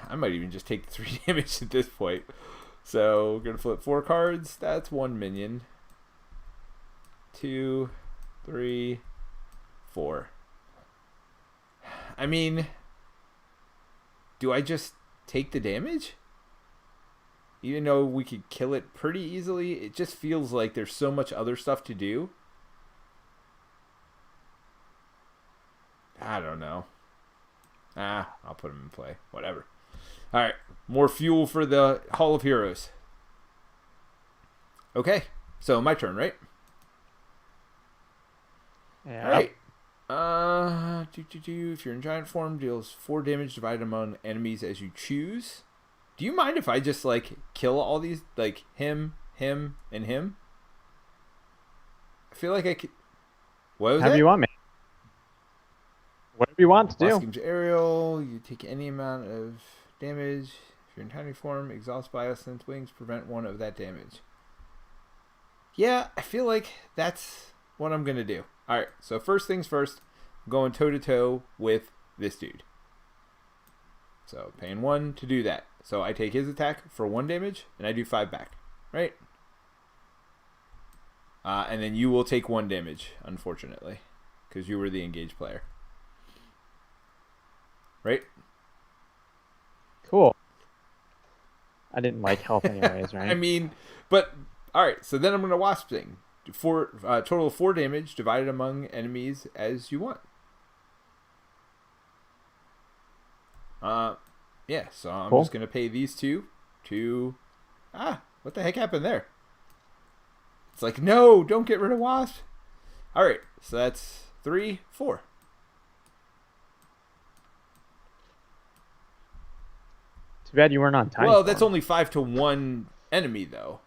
Speaker 1: I might even just take the 3 damage at this point. So we're gonna flip 4 cards. That's 1 minion. 2, 3, 4. I mean, do I just take the damage? Even though we could kill it pretty easily, it just feels like there's so much other stuff to do. I don't know. I'll put him in play. Whatever. All right, more fuel for the Hall of Heroes. Okay, so my turn, right?
Speaker 2: Yeah.
Speaker 1: All right. If you're in giant form, deals 4 damage divided among enemies as you choose. Do you mind if I just like kill all these, like him, and him? I feel like I could. What was
Speaker 2: However
Speaker 1: that?
Speaker 2: you want me. Whatever you want to do.
Speaker 1: Waskim's aerial. You take any amount of damage. If you're in tiny form, exhaust Biosynth wings prevent 1 of that damage. Yeah, I feel like that's what I'm gonna do. All right, so first things first, I'm going toe to toe with this dude. So paying 1 to do that. So I take his attack for 1 damage, and I do 5 back, right? And then you will take 1 damage, unfortunately, because you were the engaged player. Right?
Speaker 2: Cool. I didn't like health anyways, right?
Speaker 1: I mean, but, alright, so then I'm going to Wasp thing. Total of 4 damage divided among enemies as you want. Yeah, so I'm just going to pay these 2 to... what the heck happened there? It's like, no, don't get rid of Wasp. Alright, so that's 3, 4.
Speaker 2: Too bad you weren't on time.
Speaker 1: Well, that's only 5 to 1 enemy, though.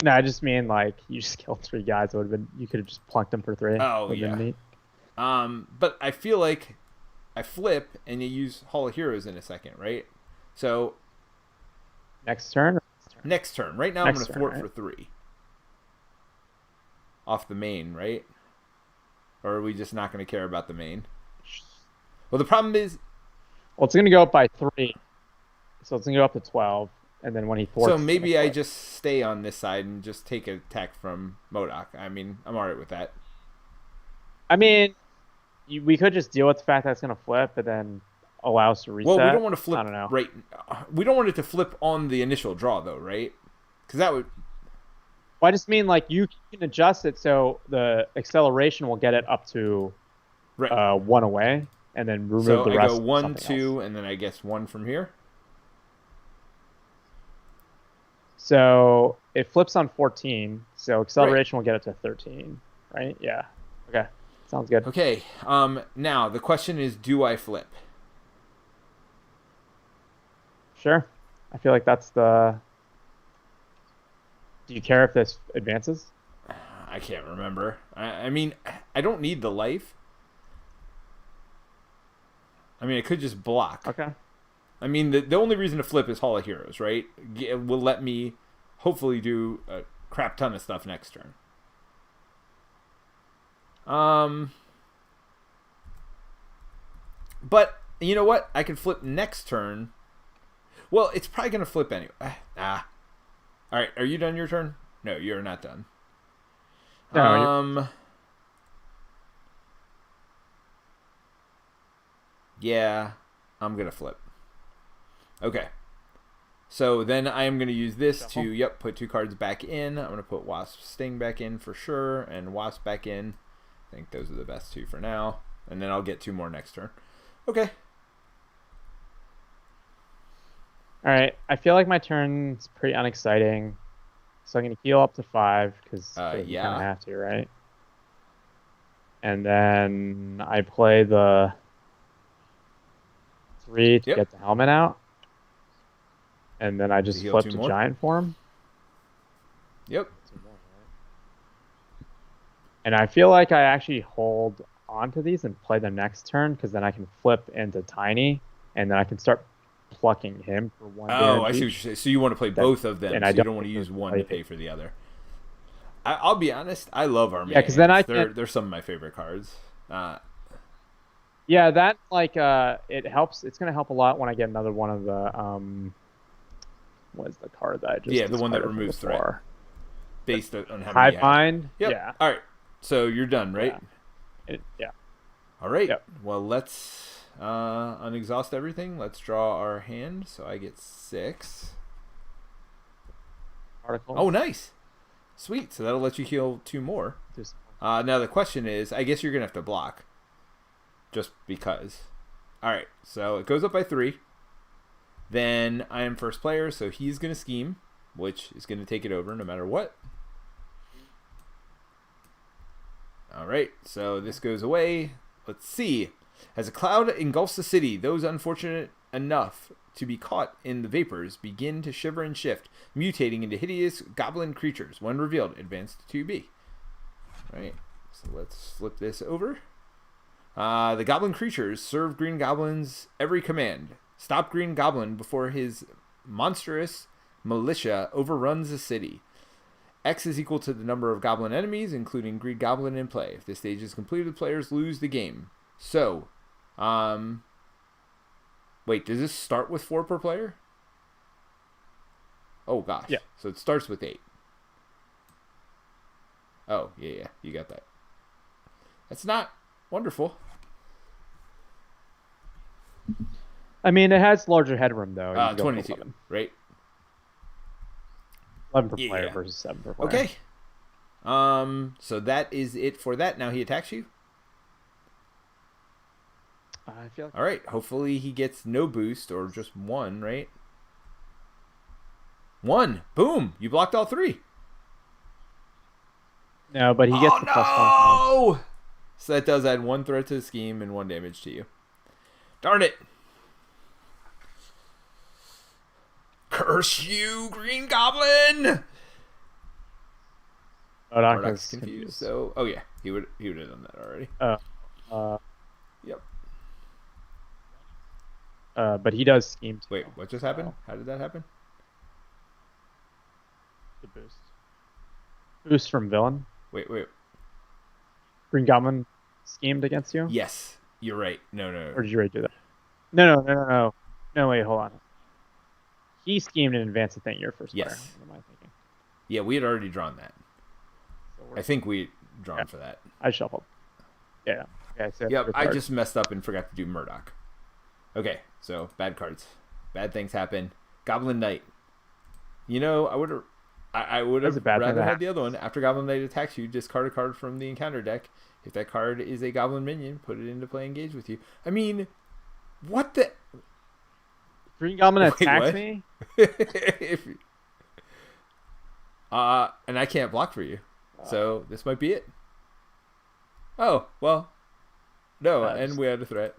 Speaker 2: No, I just mean like you just killed 3 guys. It would have been, you could have just plunked them for 3.
Speaker 1: Oh, yeah.
Speaker 2: Neat.
Speaker 1: But I feel like I flip and you use Hall of Heroes in a second, right? So
Speaker 2: Next turn.
Speaker 1: next turn. Right now
Speaker 2: Next
Speaker 1: I'm going to
Speaker 2: turn,
Speaker 1: fort
Speaker 2: right?
Speaker 1: for 3 off the main, right? Or are we just not going to care about the main? Well, the problem is.
Speaker 2: Well, it's going to go up by 3, so it's going to go up to 12, and then when he forts.
Speaker 1: So maybe I just stay on this side and just take an attack from MODOK. I mean, I'm alright with that.
Speaker 2: I mean, we could just deal with the fact that it's going to flip, and then allow us to reset.
Speaker 1: Well, we don't want to flip.
Speaker 2: I don't know.
Speaker 1: Right. We don't want it to flip on the initial draw, though, right? Because that would.
Speaker 2: Well, I just mean like you can adjust it so the acceleration will get it up to 1 away, and then remove
Speaker 1: so
Speaker 2: the
Speaker 1: I
Speaker 2: rest.
Speaker 1: go 1,
Speaker 2: to
Speaker 1: 2, and then I guess 1 from here.
Speaker 2: So it flips on 14, so acceleration will get it to 13, right? Yeah. Okay. Sounds good.
Speaker 1: Okay. Now the question is, do I flip?
Speaker 2: Sure. I feel like that's the. Do you care if this advances?
Speaker 1: I can't remember. I mean, I don't need the life. I mean, it could just block.
Speaker 2: Okay.
Speaker 1: I mean, the only reason to flip is Hall of Heroes, right? It will let me hopefully do a crap ton of stuff next turn. But you know what? I can flip next turn. Well, it's probably going to flip anyway. All right, are you done your turn? No, you're not done.
Speaker 2: No,
Speaker 1: Yeah, I'm going to flip. Okay. So then I am going to use this to, put 2 cards back in. I'm going to put Wasp Sting back in for sure, and Wasp back in. I think those are the best 2 for now. And then I'll get 2 more next turn. Okay.
Speaker 2: All right. I feel like my turn's pretty unexciting. So I'm going to heal up to 5 because you kind of have to, right? And then I play the 3 to get the helmet out. And then I just flip to giant form.
Speaker 1: Yep.
Speaker 2: And I feel like I actually hold onto these and play them next turn because then I can flip into tiny and then I can start plucking him for 1 damage.
Speaker 1: Oh, I see what you're saying. So you want to play both of them,
Speaker 2: and
Speaker 1: so you don't want to use one to pay for the other. I'll be honest, I love our
Speaker 2: because then
Speaker 1: they're some of my favorite cards.
Speaker 2: Yeah, that it helps. It's gonna help a lot when I get another one of the what is the card that I just
Speaker 1: the one that removes threat based on how
Speaker 2: High
Speaker 1: many you have.
Speaker 2: Bind.
Speaker 1: Yep.
Speaker 2: Yeah.
Speaker 1: All right, so you're done, right?
Speaker 2: Yeah.
Speaker 1: All right.
Speaker 2: Yep.
Speaker 1: Well, let's unexhaust everything. Let's draw our hand. So I get 6.
Speaker 2: Articles.
Speaker 1: Oh, nice. Sweet. So that'll let you heal 2 more.
Speaker 2: Just
Speaker 1: Now the question is, I guess you're going to have to block. Just because. All right. So it goes up by 3. Then I am first player, so he's going to scheme, which is going to take it over no matter what. All right. So this goes away. Let's see. As a cloud engulfs the city, those unfortunate enough to be caught in the vapors begin to shiver and shift, mutating into hideous goblin creatures. When revealed, advance to 2B. All right. So let's flip this over. The goblin creatures serve green goblins every command. Stop Green Goblin before his monstrous militia overruns the city. X is equal to the number of goblin enemies, including Green Goblin in play. If this stage is completed, players lose the game. So, wait, does this start with 4 per player? Oh, gosh.
Speaker 2: Yeah.
Speaker 1: So it starts with 8. Oh, yeah, you got that. That's not wonderful.
Speaker 2: I mean, it has larger headroom though.
Speaker 1: 22, right?
Speaker 2: 11 per player versus 7 per player.
Speaker 1: Okay. So that is it for that. Now he attacks you.
Speaker 2: I feel like
Speaker 1: All right. Hopefully he gets no boost or just 1, right? 1. Boom. You blocked all 3.
Speaker 2: no, but he gets the +1.
Speaker 1: No! So that does add 1 threat to the scheme and 1 damage to you. Darn it. Curse you, Green Goblin!
Speaker 2: Murdoch's
Speaker 1: confused. So, oh yeah, he would have done that already. Yep.
Speaker 2: But he does scheme too.
Speaker 1: Wait, what just happened? How did that happen?
Speaker 2: The boost. Boost from villain.
Speaker 1: Wait.
Speaker 2: Green Goblin schemed against you?
Speaker 1: Yes, you're right. No.
Speaker 2: Or did you already do that? No. No, wait, hold on. He schemed in advance to think you're first player.
Speaker 1: Yes.
Speaker 2: What am I thinking?
Speaker 1: Yeah, we had already drawn that.
Speaker 2: So
Speaker 1: I think we drawn for that.
Speaker 2: I shuffled. Yeah. Okay, so
Speaker 1: Yep, I just messed up and forgot to do Murdoch. Okay, so bad cards. Bad things happen. Goblin Knight. You know, I would have rather had the other one. After Goblin Knight attacks you, discard a card from the encounter deck. If that card is a Goblin minion, put it into play, engage with you. I mean, what the...
Speaker 2: Green Goblin attacks me?
Speaker 1: And I can't block for you. So this might be it. Oh, well. No, and we had a threat.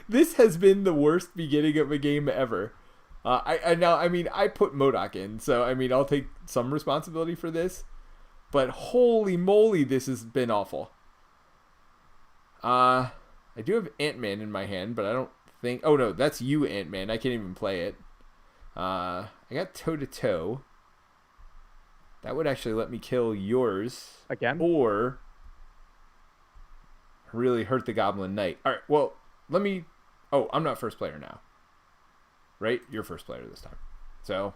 Speaker 1: This has been the worst beginning of a game ever. I put MODOK in, so I mean I'll take some responsibility for this. But holy moly, this has been awful. I do have Antman in my hand, but I don't think... Oh, no, that's you, Antman. I can't even play it. I got toe-to-toe. That would actually let me kill yours.
Speaker 2: Again?
Speaker 1: Or really hurt the Goblin Knight. All right, well, let me... Oh, I'm not first player now. Right? You're first player this time. So,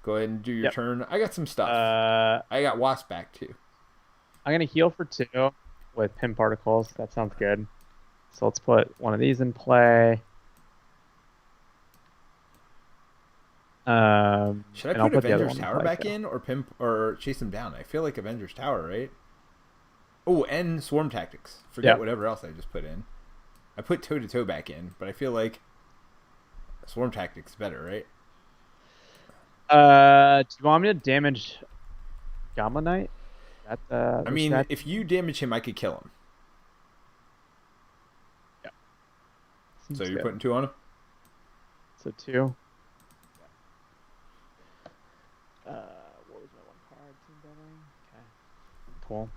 Speaker 1: go ahead and do your turn. I got some stuff. I got Wasp back, too.
Speaker 2: I'm going to heal for 2 with Pin Particles. That sounds good. So let's put one of these in play.
Speaker 1: Should I put Avengers Tower back
Speaker 2: too.
Speaker 1: in or chase him down? I feel like Avengers Tower, right? Oh, and Swarm Tactics. Forget whatever else I just put in. I put toe-to-toe back in, but I feel like Swarm Tactics better, right?
Speaker 2: Do you want me to damage Goblin Knight?
Speaker 1: I mean, if you damage him, I could kill him.
Speaker 2: Yeah.
Speaker 1: So you're putting 2 on him?
Speaker 2: So 2. What was my 1 card? Team building. Okay. Cool.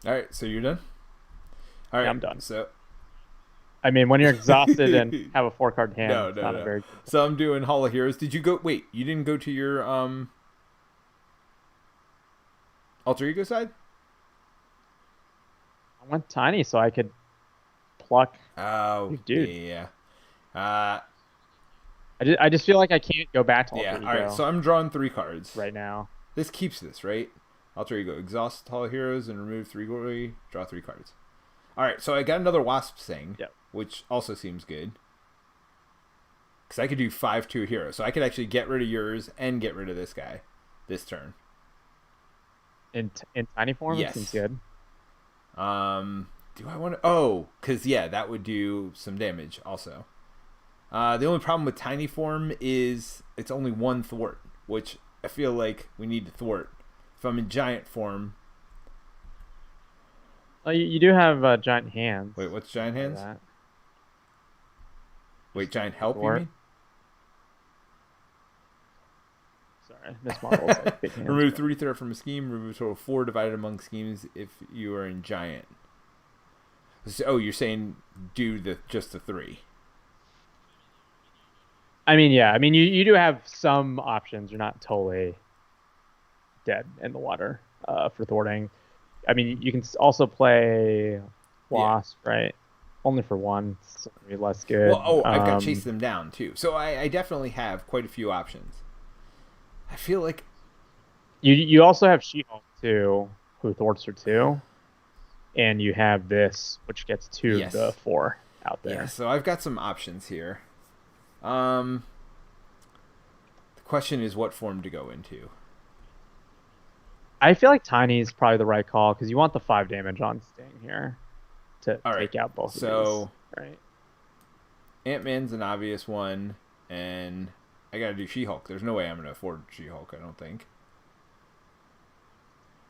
Speaker 1: All right, so you're done? All right,
Speaker 2: yeah, I'm done.
Speaker 1: So,
Speaker 2: I mean, when you're exhausted and have a 4-card hand,
Speaker 1: no.
Speaker 2: very good.
Speaker 1: So I'm doing Hall of Heroes. Did you go? Wait, you didn't go to your alter ego side?
Speaker 2: I went tiny so I could pluck.
Speaker 1: Oh,
Speaker 2: dude.
Speaker 1: yeah.
Speaker 2: I just feel like I can't go back to
Speaker 1: Yeah,
Speaker 2: alter
Speaker 1: alright,
Speaker 2: ego
Speaker 1: so I'm drawing 3 cards.
Speaker 2: right now.
Speaker 1: This keeps this, right? Alter ego. Exhaust all heroes and remove 3 glory. Draw 3 cards. Alright, so I got another Wasp thing,
Speaker 2: Yep.
Speaker 1: which also seems good. Because I could do 5/2 heroes. So I could actually get rid of yours and get rid of this guy this turn.
Speaker 2: In tiny form,
Speaker 1: Yes.
Speaker 2: it seems good.
Speaker 1: Do I want to... Oh, because, yeah, that would do some damage also. The only problem with tiny form is it's only 1 thwart, which I feel like we need to thwart. If I'm in giant form...
Speaker 2: Oh, you do have giant hands.
Speaker 1: Wait, what's giant hands?
Speaker 2: That.
Speaker 1: Wait, giant help, you
Speaker 2: Thwart.
Speaker 1: mean?
Speaker 2: Sorry, this model's like big hands.
Speaker 1: Remove 3 threat from a scheme. Remove a total of 4 divided among schemes if you are in giant. So, oh, you're saying do just the 3.
Speaker 2: I mean, yeah. I mean, you do have some options. You're not totally dead in the water for thwarting. I mean, you can also play Wasp, right? Only for 1. It's maybe less good.
Speaker 1: Well, I've got to chase them down, too. So I definitely have quite a few options. I feel like...
Speaker 2: You also have She-Hulk, too, who thwarts for 2. And you have this, which gets 2
Speaker 1: Yes.
Speaker 2: of the 4 out there.
Speaker 1: Yeah, so I've got some options here. The question is what form to go into.
Speaker 2: I feel like Tiny is probably the right call, because you want the 5 damage on Sting here to take out both of these. Right?
Speaker 1: Antman's an obvious one, and I gotta do She-Hulk. There's no way I'm gonna afford She-Hulk, I don't think.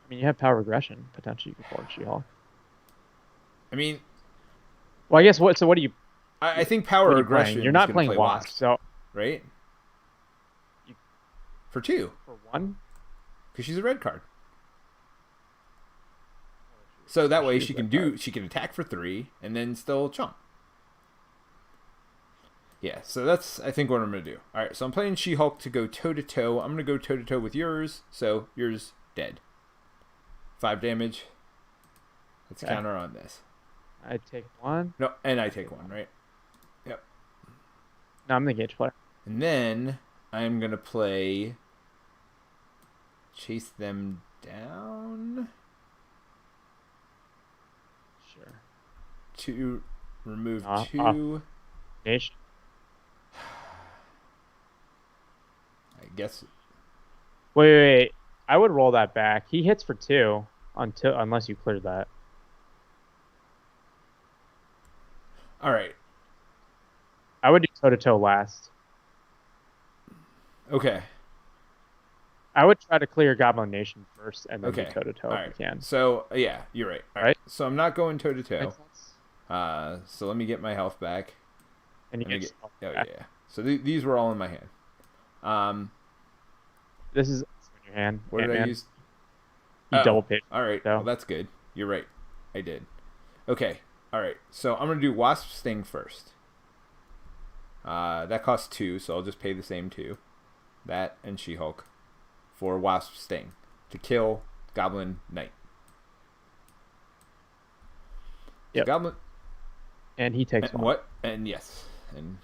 Speaker 2: I mean, you have power regression. Potentially, you can afford She-Hulk.
Speaker 1: I mean...
Speaker 2: Well, I guess what... So what do you...
Speaker 1: I think power regression.
Speaker 2: You're not playing Wasp, so...
Speaker 1: Right? For 2.
Speaker 2: For 1?
Speaker 1: Because she's a red card. So that way she can attack for 3 and then still chomp. Yeah, so that's I think what I'm gonna do. Alright, so I'm playing She-Hulk to go toe to toe. I'm gonna go toe to toe with yours, so yours dead. 5 damage. Let's counter on this.
Speaker 2: I take 1.
Speaker 1: No, and I take 1, right? Yep.
Speaker 2: No, I'm the engage player.
Speaker 1: And then I'm gonna play chase them down.
Speaker 2: Sure.
Speaker 1: To remove 2.
Speaker 2: Nation.
Speaker 1: I guess.
Speaker 2: Wait. I would roll that back. He hits for 2 unless you clear that.
Speaker 1: All right.
Speaker 2: I would do toe to toe last.
Speaker 1: Okay.
Speaker 2: I would try to clear Goblin Nation first, and then do toe to toe
Speaker 1: All
Speaker 2: if
Speaker 1: right.
Speaker 2: you can.
Speaker 1: So yeah, you're right. All right. So I'm not going toe to toe. So let me get my health back.
Speaker 2: And you get
Speaker 1: yeah. So these were all in my hand.
Speaker 2: This is in your hand.
Speaker 1: What did I use?
Speaker 2: You double pitch.
Speaker 1: All right. Well, that's good. You're right. I did. Okay. All right. So I'm gonna do Wasp Sting first. That costs 2, so I'll just pay the same 2. That and She-Hulk for Wasp Sting to kill Goblin Knight.
Speaker 2: Yep.
Speaker 1: Goblin.
Speaker 2: And he takes 1.
Speaker 1: What? And yes. And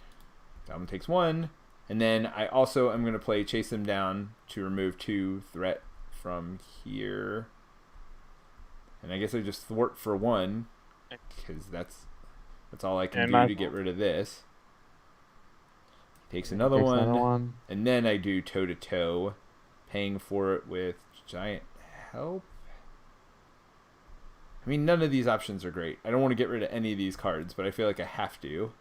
Speaker 1: Goblin takes 1. And then I also am going to play Chase Them Down to remove 2 threat from here. And I guess I just thwart for 1 because that's all I can do to get rid of this. Takes another one. And then I do toe to toe, paying for it with giant help. I mean, none of these options are great. I don't want to get rid of any of these cards, but I feel like I have to.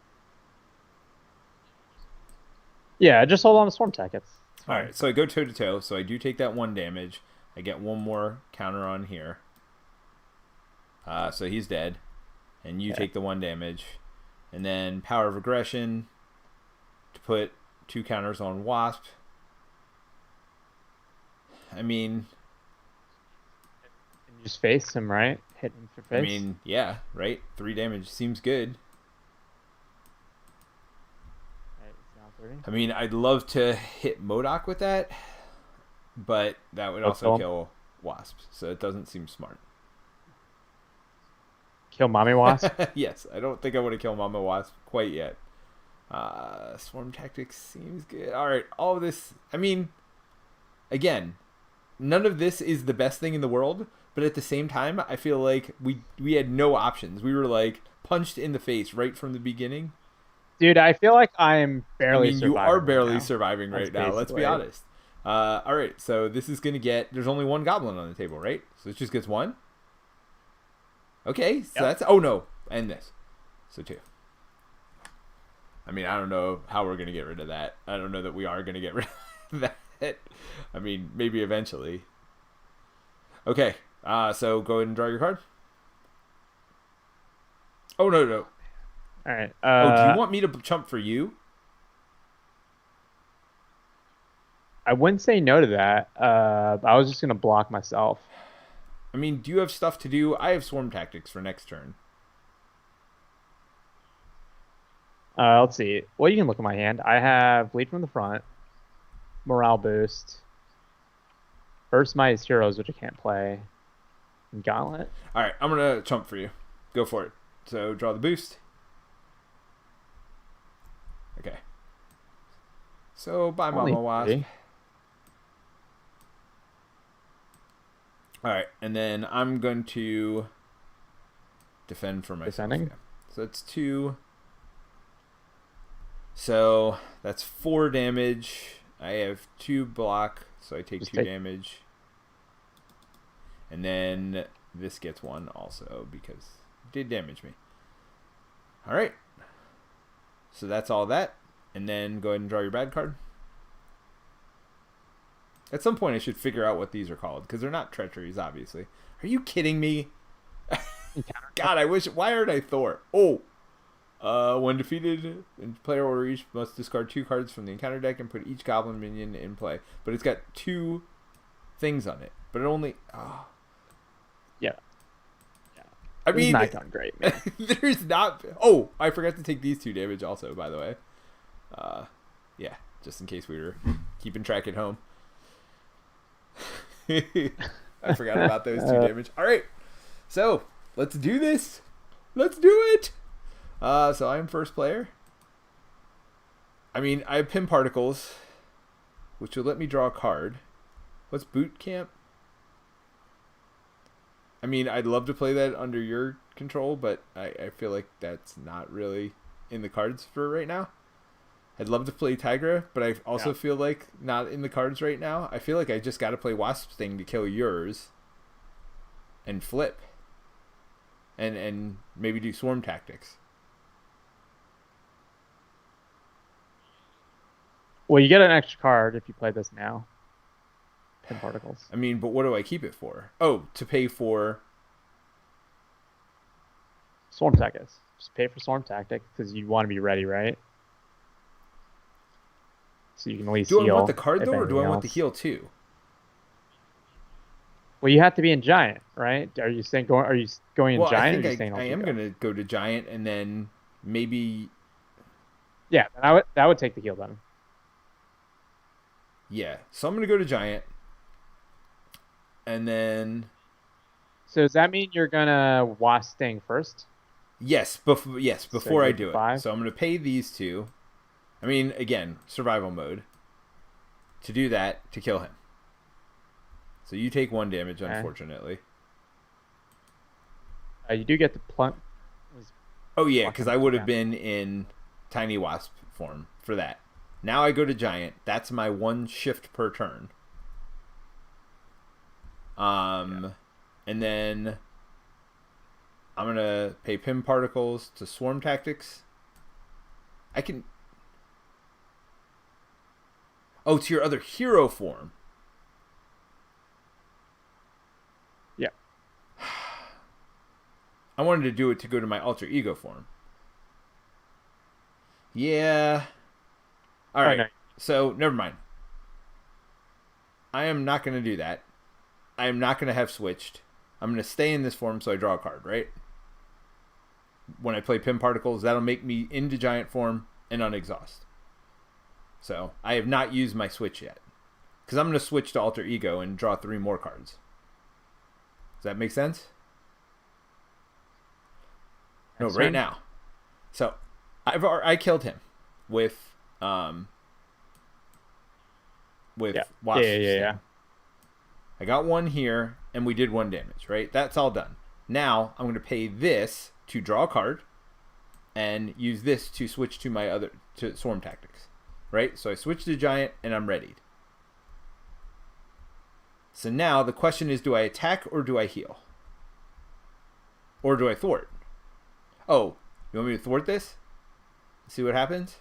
Speaker 2: Yeah, just hold on to Storm Tech. It's
Speaker 1: all right, so I go toe to toe. So I do take that 1 damage. I get 1 more counter on here. So he's dead, and you take the 1 damage, and then power of aggression to put 2 counters on Wasp. I mean,
Speaker 2: you just face him, right? Hit him for face.
Speaker 1: I mean, yeah, right. 3 damage seems good. I mean, I'd love to hit MODOK with that, but that would also kill Wasps, so it doesn't seem smart.
Speaker 2: Kill Mommy Wasp?
Speaker 1: Yes, I don't think I want to kill Mama Wasp quite yet. Swarm tactics seems good. All right, all of this. I mean, again, none of this is the best thing in the world, but at the same time, I feel like we had no options. We were like punched in the face right from the beginning.
Speaker 2: Dude, I feel like I'm
Speaker 1: I
Speaker 2: barely
Speaker 1: mean, you are
Speaker 2: surviving right
Speaker 1: barely
Speaker 2: now.
Speaker 1: surviving
Speaker 2: That's
Speaker 1: right now. Let's be
Speaker 2: basically.
Speaker 1: honest. All right, so this is gonna get. There's only one goblin on the table, right? So it just gets one. Okay, so
Speaker 2: Yep.
Speaker 1: that's. Oh no, and this, so two. I mean, I don't know how we're gonna get rid of that. I don't know that we are gonna get rid of that. I mean, maybe eventually. Okay, so go ahead and draw your card. Oh no no.
Speaker 2: All right.
Speaker 1: Oh, do you want me to chump for you?
Speaker 2: I wouldn't say no to that. I was just gonna block myself.
Speaker 1: I mean, do you have stuff to do? I have swarm tactics for next turn.
Speaker 2: Let's see. Well, you can look at my hand. I have lead from the front, morale boost, burst my heroes, which I can't play, and gauntlet.
Speaker 1: All right, I'm gonna chump for you. Go for it. So draw the boost. Okay. So bye,
Speaker 2: Only
Speaker 1: Mama Wasp.
Speaker 2: 3.
Speaker 1: All right, and then I'm going to defend for myself.
Speaker 2: Defending?
Speaker 1: Yeah. So it's 2. So that's 4 damage. I have 2 block, so I take 2 damage. And then this gets 1 also because it did damage me. All right. So that's all that. And then go ahead and draw your bad card. At some point, I should figure out what these are called because they're not treacheries, obviously. Are you kidding me? God, I wish. Why aren't I Thor? Oh, when defeated in player order, each must discard 2 cards from the encounter deck and put each goblin minion in play. But it's got 2 things on it. But it only. Oh.
Speaker 2: Yeah.
Speaker 1: I mean,
Speaker 2: not done great, man.
Speaker 1: There's not. Oh, I forgot to take these 2 damage also. By the way. Yeah, just in case we were keeping track at home. I forgot about those 2 damage. All right, so let's do this. Let's do it. So I'm first player. I mean, I have pin particles, which will let me draw a card. What's boot camp? I mean, I'd love to play that under your control, but I feel like that's not really in the cards for right now. I'd love to play Tigra, but I also feel like not in the cards right now. I feel like I just got to play Wasp thing to kill yours and flip. And maybe do swarm tactics.
Speaker 2: Well, you get an extra card if you play this now. Pin particles.
Speaker 1: I mean, but what do I keep it for? Oh, to pay for
Speaker 2: Swarm tactics. Just pay for swarm tactics because you want to be ready, right? So you can at least heal.
Speaker 1: Do I want the card though, or do I want the
Speaker 2: else.
Speaker 1: heal too?
Speaker 2: Well, you have to be in giant, right? Are you saying going? Are you going in giant?
Speaker 1: I think I am gonna go to giant, and then maybe.
Speaker 2: Yeah, that would take the heal then.
Speaker 1: Yeah, so I'm gonna go to giant, and then.
Speaker 2: So does that mean you're gonna Wasp Sting first?
Speaker 1: Yes, before I do it.
Speaker 2: 5?
Speaker 1: So I'm gonna pay these 2. I mean, again, survival mode. To do that, to kill him. So you take 1 damage, unfortunately.
Speaker 2: You do get the plunk.
Speaker 1: Oh yeah, because I would have been in Tiny Wasp form for that. Now I go to Giant. That's my 1 shift per turn. And then I'm gonna pay Pim Particles to Swarm Tactics. I can. Oh, to your other hero form.
Speaker 2: Yeah.
Speaker 1: I wanted to do it to go to my alter ego form. Yeah. All right.
Speaker 2: no.
Speaker 1: So, never mind. I am not going to do that. I am not going to have switched. I'm going to stay in this form so I draw a card, right? When I play Pin Particles, that'll make me into giant form and unexhaust. So, I have not used my switch yet. Because I'm going to switch to alter ego and draw 3 more cards. Does that make sense? No, right now. So, I killed him. with
Speaker 2: Yeah.
Speaker 1: Wasp
Speaker 2: Yeah.
Speaker 1: Sting. I got one here, and we did 1 damage, right? That's all done. Now I'm going to pay this to draw a card, and use this to switch to my other to Swarm Tactics, right? So I switch to Giant, and I'm readied. So now the question is, do I attack or do I heal? Or do I thwart? Oh, you want me to thwart this? See what happens?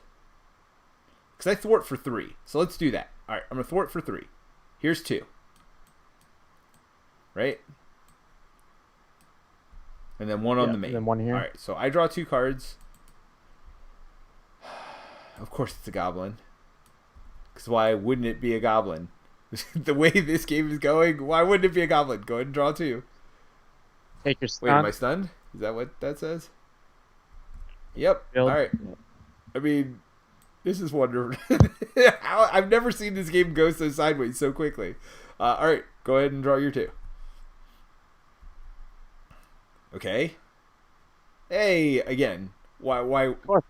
Speaker 1: Because I thwart for 3. So let's do that. All right, I'm going to thwart for 3. Here's 2. Right? And then 1 on the main.
Speaker 2: And then 1 here.
Speaker 1: All right, so I draw 2 cards. Of course it's a Goblin. Because why wouldn't it be a Goblin? The way this game is going, why wouldn't it be a Goblin? Go ahead and draw 2.
Speaker 2: Take your stun.
Speaker 1: Wait, am I stunned? Is that what that says? Yep.
Speaker 2: Build.
Speaker 1: All right. I mean, this is wonderful. I've never seen this game go so sideways so quickly. All right, go ahead and draw your 2. Okay. Hey, again. Why?
Speaker 2: Of course.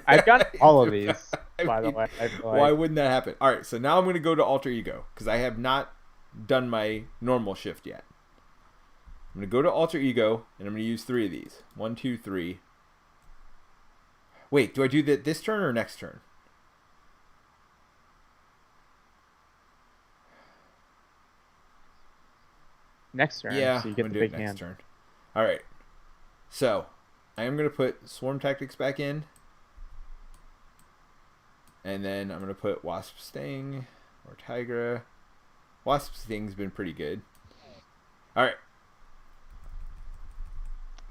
Speaker 2: I've got all of these,
Speaker 1: I
Speaker 2: by the
Speaker 1: mean,
Speaker 2: way.
Speaker 1: Why wouldn't that happen? All right, so now I'm going to go to Alter Ego because I have not done my normal shift yet. I'm going to go to Alter Ego, and I'm going to use 3 of these. 1, 2, 3. Wait, do I do that this turn or next turn?
Speaker 2: Next turn,
Speaker 1: Yeah,
Speaker 2: so you
Speaker 1: I'm
Speaker 2: get
Speaker 1: going
Speaker 2: the
Speaker 1: to do
Speaker 2: big
Speaker 1: it next
Speaker 2: hand.
Speaker 1: turn. All right. So, I am going to put Swarm Tactics back in. And then I'm going to put Wasp Sting or Tigra. Wasp Sting's been pretty good. All right.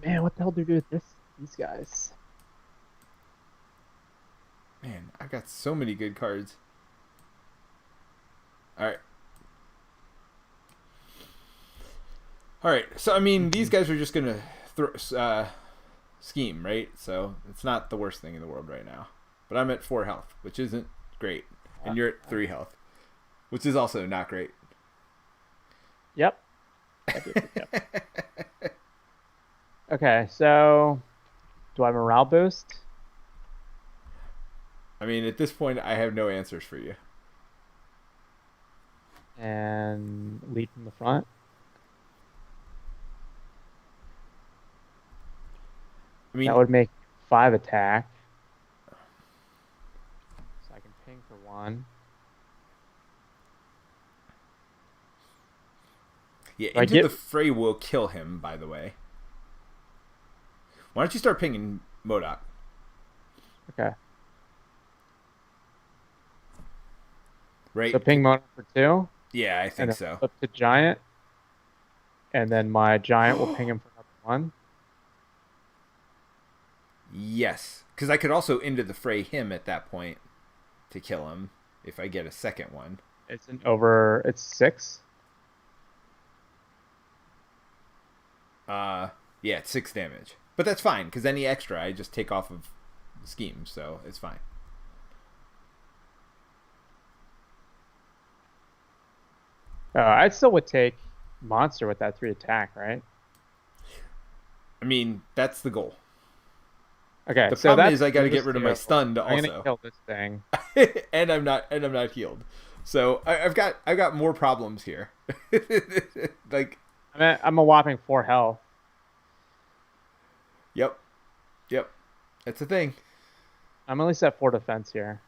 Speaker 2: Man, what the hell do we do with these guys?
Speaker 1: Man, I got so many good cards. All right. All right. So, I mean, these guys are just going to scheme, right? So, it's not the worst thing in the world right now. But I'm at 4 health, which isn't great. And you're at 3 health, which is also not great.
Speaker 2: Yep. Okay, so do I have a morale boost?
Speaker 1: I mean, at this point, I have no answers for you.
Speaker 2: And lead from the front?
Speaker 1: I mean,
Speaker 2: That would make 5 attack. So I can ping for 1.
Speaker 1: yeah,
Speaker 2: I
Speaker 1: Into
Speaker 2: get-
Speaker 1: the Fray will kill him, by the way. Why don't you start pinging MODOK?
Speaker 2: Okay.
Speaker 1: Right?
Speaker 2: So ping mode for 2.
Speaker 1: Yeah, I
Speaker 2: And
Speaker 1: think
Speaker 2: then
Speaker 1: so.
Speaker 2: flip to giant. And then my giant will ping him for another 1.
Speaker 1: Yes. Because I could also Into the Fray him at that point to kill him if I get a second one.
Speaker 2: It's it's 6.
Speaker 1: Yeah, it's 6 damage. But that's fine, because any extra I just take off of the scheme, so it's fine.
Speaker 2: I still would take monster with that 3 attack, right?
Speaker 1: I mean, that's the goal.
Speaker 2: Okay,
Speaker 1: The
Speaker 2: so
Speaker 1: problem
Speaker 2: that's
Speaker 1: is I got to get rid of my stun to
Speaker 2: I'm gonna
Speaker 1: also,
Speaker 2: kill this thing.
Speaker 1: and I'm not healed. So I've got more problems here. Like,
Speaker 2: I'm a whopping 4 health.
Speaker 1: yep, that's the thing.
Speaker 2: I'm at least at 4 defense here.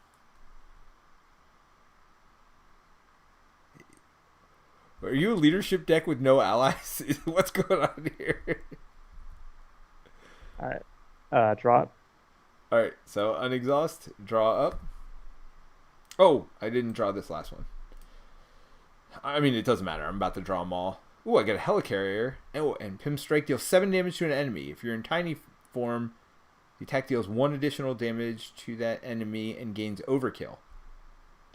Speaker 1: Are you a leadership deck with no allies? What's going on here?
Speaker 2: All right, draw.
Speaker 1: All right, so unexhaust, draw up. Oh, I didn't draw this last one. I mean, it doesn't matter. I'm about to draw them all. Ooh, I got a Helicarrier. Oh, and Pim Strike deals 7 damage to an enemy. If you're in tiny form, the attack deals 1 additional damage to that enemy and gains overkill.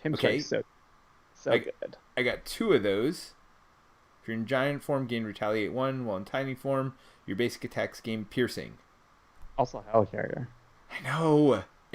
Speaker 2: Pim
Speaker 1: Okay.
Speaker 2: Strike's so good.
Speaker 1: I got 2 of those. If you're in giant form, gain Retaliate 1. While in tiny form, your basic attacks gain Piercing.
Speaker 2: Also Helicarrier.
Speaker 1: I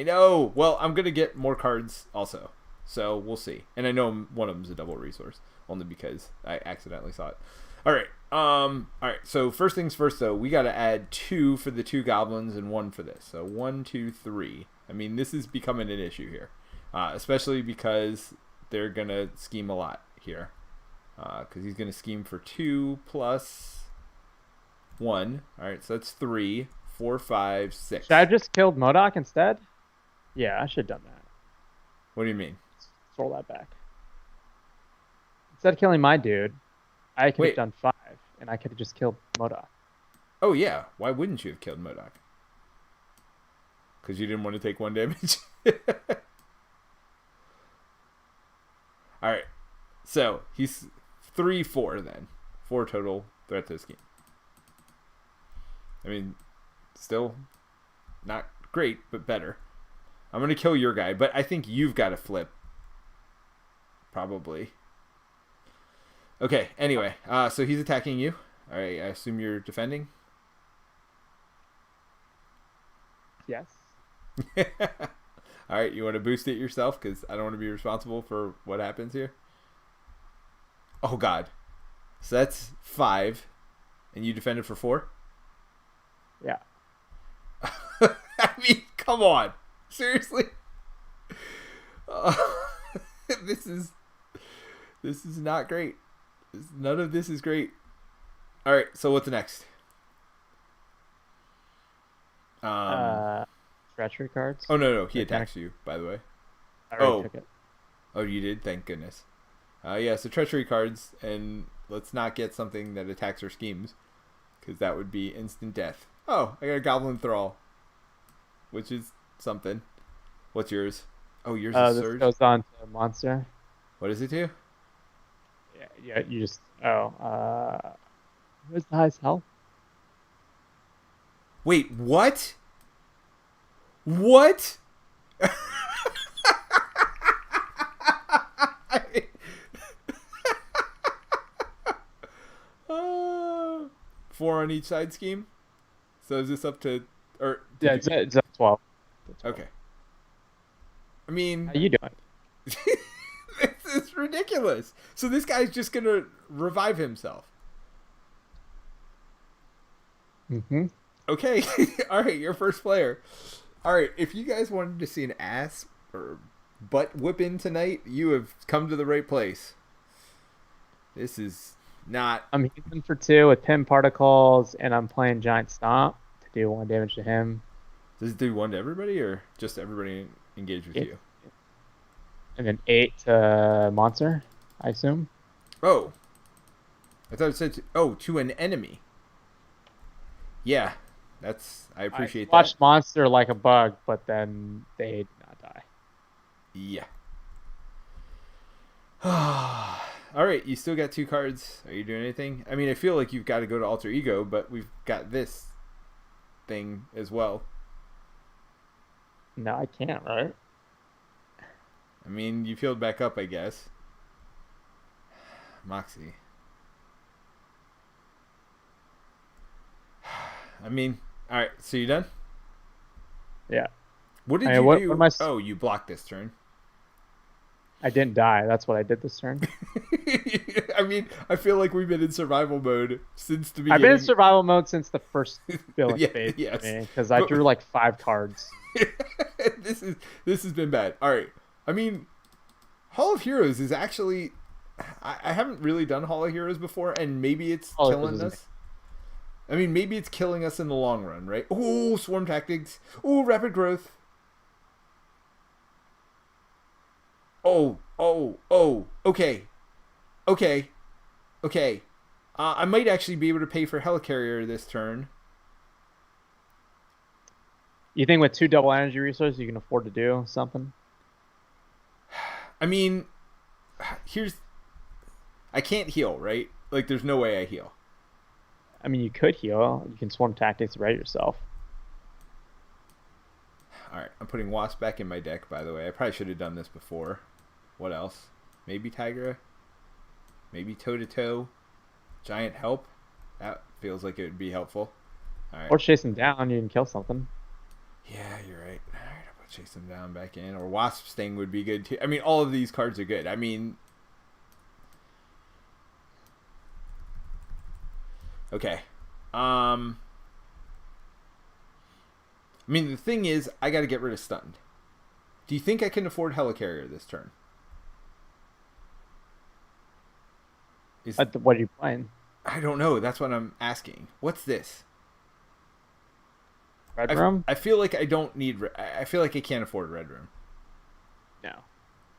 Speaker 1: know. Well, I'm going to get more cards also. So we'll see. And I know one of them's a double resource. Only because I accidentally saw it. All right. All right. So first things first, though, we got to add 2 for the 2 goblins and 1 for this. So 1, 2, 3. I mean, this is becoming an issue here, especially because they're gonna scheme a lot here. Because he's gonna scheme for 2 plus 1. All right. So that's 3, 4, 5, 6.
Speaker 2: Should I have just killed Modok instead? Yeah, I should have done that.
Speaker 1: What do you mean?
Speaker 2: Let's roll that back. Instead of killing my dude, I could have done 5, and I could have just killed Modok.
Speaker 1: Oh, yeah. Why wouldn't you have killed Modok? Because you didn't want to take 1 damage? Alright. So, he's 3, 4 then. 4 total threat to the scheme. I mean, still not great, but better. I'm going to kill your guy, but I think you've got to flip. Probably. Okay, anyway. So he's attacking you. Alright, I assume you're defending?
Speaker 2: Yes.
Speaker 1: Alright, you want to boost it yourself? Because I don't want to be responsible for what happens here. Oh, God. So that's 5. And you defended for 4?
Speaker 2: Yeah.
Speaker 1: I mean, come on. Seriously? This is not great. None of this is great. Alright, so what's next?
Speaker 2: Treachery cards.
Speaker 1: Oh, no. He attacks you, by the way.
Speaker 2: I already took it.
Speaker 1: Oh, you did? Thank goodness. Yeah, so treachery cards, and let's not get something that attacks or schemes, because that would be instant death. Oh, I got a Goblin Thrall, which is something. What's yours? Oh, yours is
Speaker 2: this
Speaker 1: Surge?
Speaker 2: goes on to monster.
Speaker 1: What is it to?
Speaker 2: Yeah, you just... who's the highest health?
Speaker 1: Wait, what? What? Four on each side scheme? So is this up to...
Speaker 2: Yeah, it's at 12.
Speaker 1: Okay. I mean...
Speaker 2: How you doing?
Speaker 1: This is ridiculous. So this guy's just going to revive himself.
Speaker 2: Mm-hmm.
Speaker 1: Okay. All right, you're first player. All right, if you guys wanted to see an ass or butt whipping tonight, you have come to the right place. This is not...
Speaker 2: I'm healing for 2 with Pin Particles, and I'm playing Giant Stomp to do 1 damage to him.
Speaker 1: Does it do 1 to everybody, or just everybody engage with you?
Speaker 2: And then 8 to Monster, I assume.
Speaker 1: Oh. I thought it said... to an enemy. Yeah. I appreciate that.
Speaker 2: Watched Monster like a bug, but then they did not die.
Speaker 1: Yeah. All right, you still got 2 cards. Are you doing anything? I mean, I feel like you've got to go to Alter Ego, but we've got this thing as well.
Speaker 2: No, I can't, right?
Speaker 1: I mean, you've healed back up, I guess. Moxie. I mean, all right, so you done?
Speaker 2: Yeah.
Speaker 1: What did you do?
Speaker 2: What am I...
Speaker 1: Oh, you blocked this turn.
Speaker 2: I didn't die. That's what I did this turn.
Speaker 1: I mean, I feel like we've been in survival mode since the beginning.
Speaker 2: I've been in survival mode since the first villain
Speaker 1: Yeah,
Speaker 2: phase.
Speaker 1: yes.
Speaker 2: Because I drew like 5 cards.
Speaker 1: This has been bad. All right. I mean, Hall of Heroes is actually... I haven't really done Hall of Heroes before, and maybe it's killing us. I mean, maybe it's killing us in the long run, right? Ooh, Swarm Tactics. Ooh, Rapid Growth. Oh. Okay. I might actually be able to pay for Helicarrier this turn.
Speaker 2: You think with 2 double energy resources you can afford to do something?
Speaker 1: I mean, I can't heal, right? Like, there's no way I heal.
Speaker 2: I mean, you could heal. You can Swarm Tactics right yourself.
Speaker 1: Alright, I'm putting Wasp back in my deck, by the way. I probably should have done this before. What else? Maybe Tigra? Maybe Toe-to-Toe? Giant Help? That feels like it would be helpful. Alright.
Speaker 2: Or chase him down, you can kill something.
Speaker 1: Yeah, you're right. Alright, I'll put Chase Him Down back in. Or Wasp Sting would be good too. I mean, all of these cards are good. I mean... Okay. I mean, the thing is, I got to get rid of stunned. Do you think I can afford Helicarrier this turn?
Speaker 2: What are you playing?
Speaker 1: I don't know. That's what I'm asking. What's this?
Speaker 2: Red Room?
Speaker 1: I feel like I don't need... I feel like I can't afford Red Room.
Speaker 2: No.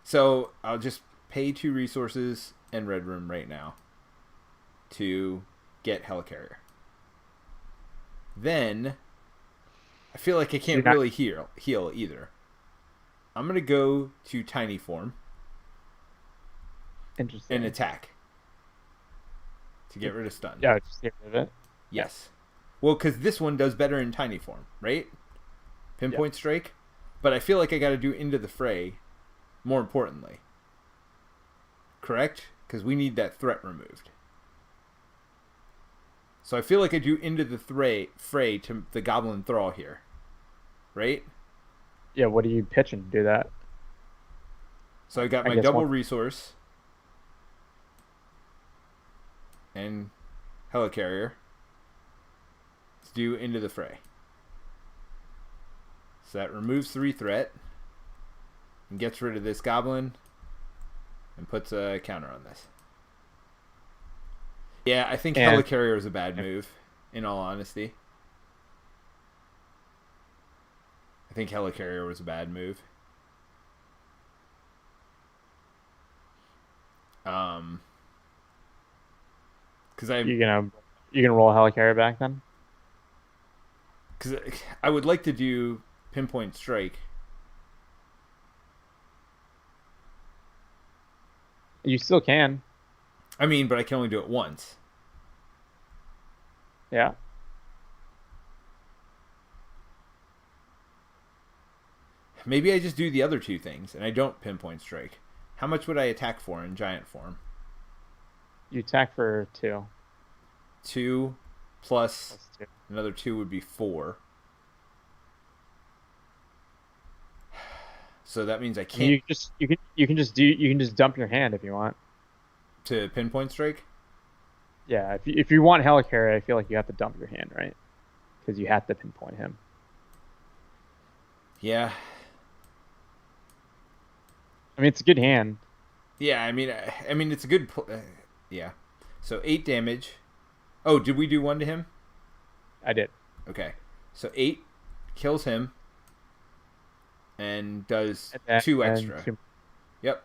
Speaker 1: So I'll just pay 2 resources and Red Room right now to get Helicarrier. Then I feel like I can't really heal either. I'm going to go to Tiny Form.
Speaker 2: Interesting.
Speaker 1: And attack. To get rid of stun.
Speaker 2: Yeah, just get rid of it.
Speaker 1: Yes. Well, because this one does better in Tiny Form, right? Pinpoint Strike. But I feel like I got to do Into the Fray more importantly. Correct? Because we need that threat removed. So I feel like I do Into the Fray to the Goblin Thrall here. Right?
Speaker 2: Yeah, what are you pitching to do that?
Speaker 1: So I got my double resource. And Helicarrier. Let's do Into the Fray. So that removes 3 threat. And gets rid of this Goblin. And puts a counter on this. Yeah, I think Helicarrier is a bad move, in all honesty. I think Helicarrier was a bad move. Because
Speaker 2: you gonna roll Helicarrier back then?
Speaker 1: Because I would like to do Pinpoint Strike.
Speaker 2: You still can.
Speaker 1: I mean, but I can only do it once.
Speaker 2: Yeah.
Speaker 1: Maybe I just do the other 2 things and I don't Pinpoint Strike. How much would I attack for in Giant Form?
Speaker 2: You attack for 2.
Speaker 1: 2 plus
Speaker 2: 2.
Speaker 1: Another 2 would be 4. So that means I can't.
Speaker 2: You can just dump your hand if you want.
Speaker 1: To Pinpoint Strike?
Speaker 2: Yeah, if you want Helicarrier, I feel like you have to dump your hand, right? Because you have to pinpoint him.
Speaker 1: Yeah.
Speaker 2: I mean, it's a good hand.
Speaker 1: Yeah, I mean, it's a good. Yeah. So 8 damage. Oh, did we do 1 to him?
Speaker 2: I did.
Speaker 1: Okay. So 8 kills him. And does 2 extra. Yep.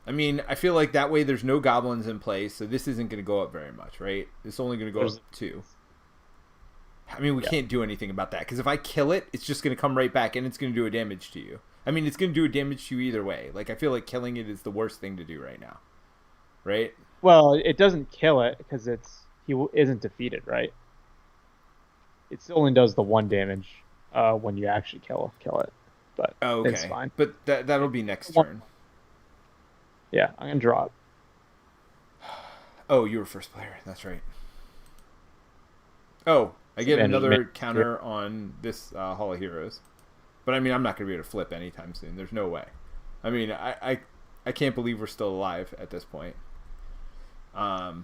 Speaker 1: I mean, I feel like that way there's no goblins in play, so this isn't going to go up very much, right? It's only going to go up 2. I mean, we can't do anything about that, because if I kill it, it's just going to come right back, and it's going to do a damage to you. I mean, it's going to do a damage to you either way. Like, I feel like killing it is the worst thing to do right now. Right?
Speaker 2: Well, it doesn't kill it, because he isn't defeated, right? It still only does the 1 damage when you actually kill it. But it's fine.
Speaker 1: But that'll be next turn.
Speaker 2: Yeah, I'm going to draw it.
Speaker 1: Oh, you were first player. That's right. Oh, I get another counter on this Hall of Heroes. But, I mean, I'm not going to be able to flip anytime soon. There's no way. I mean, I can't believe we're still alive at this point. All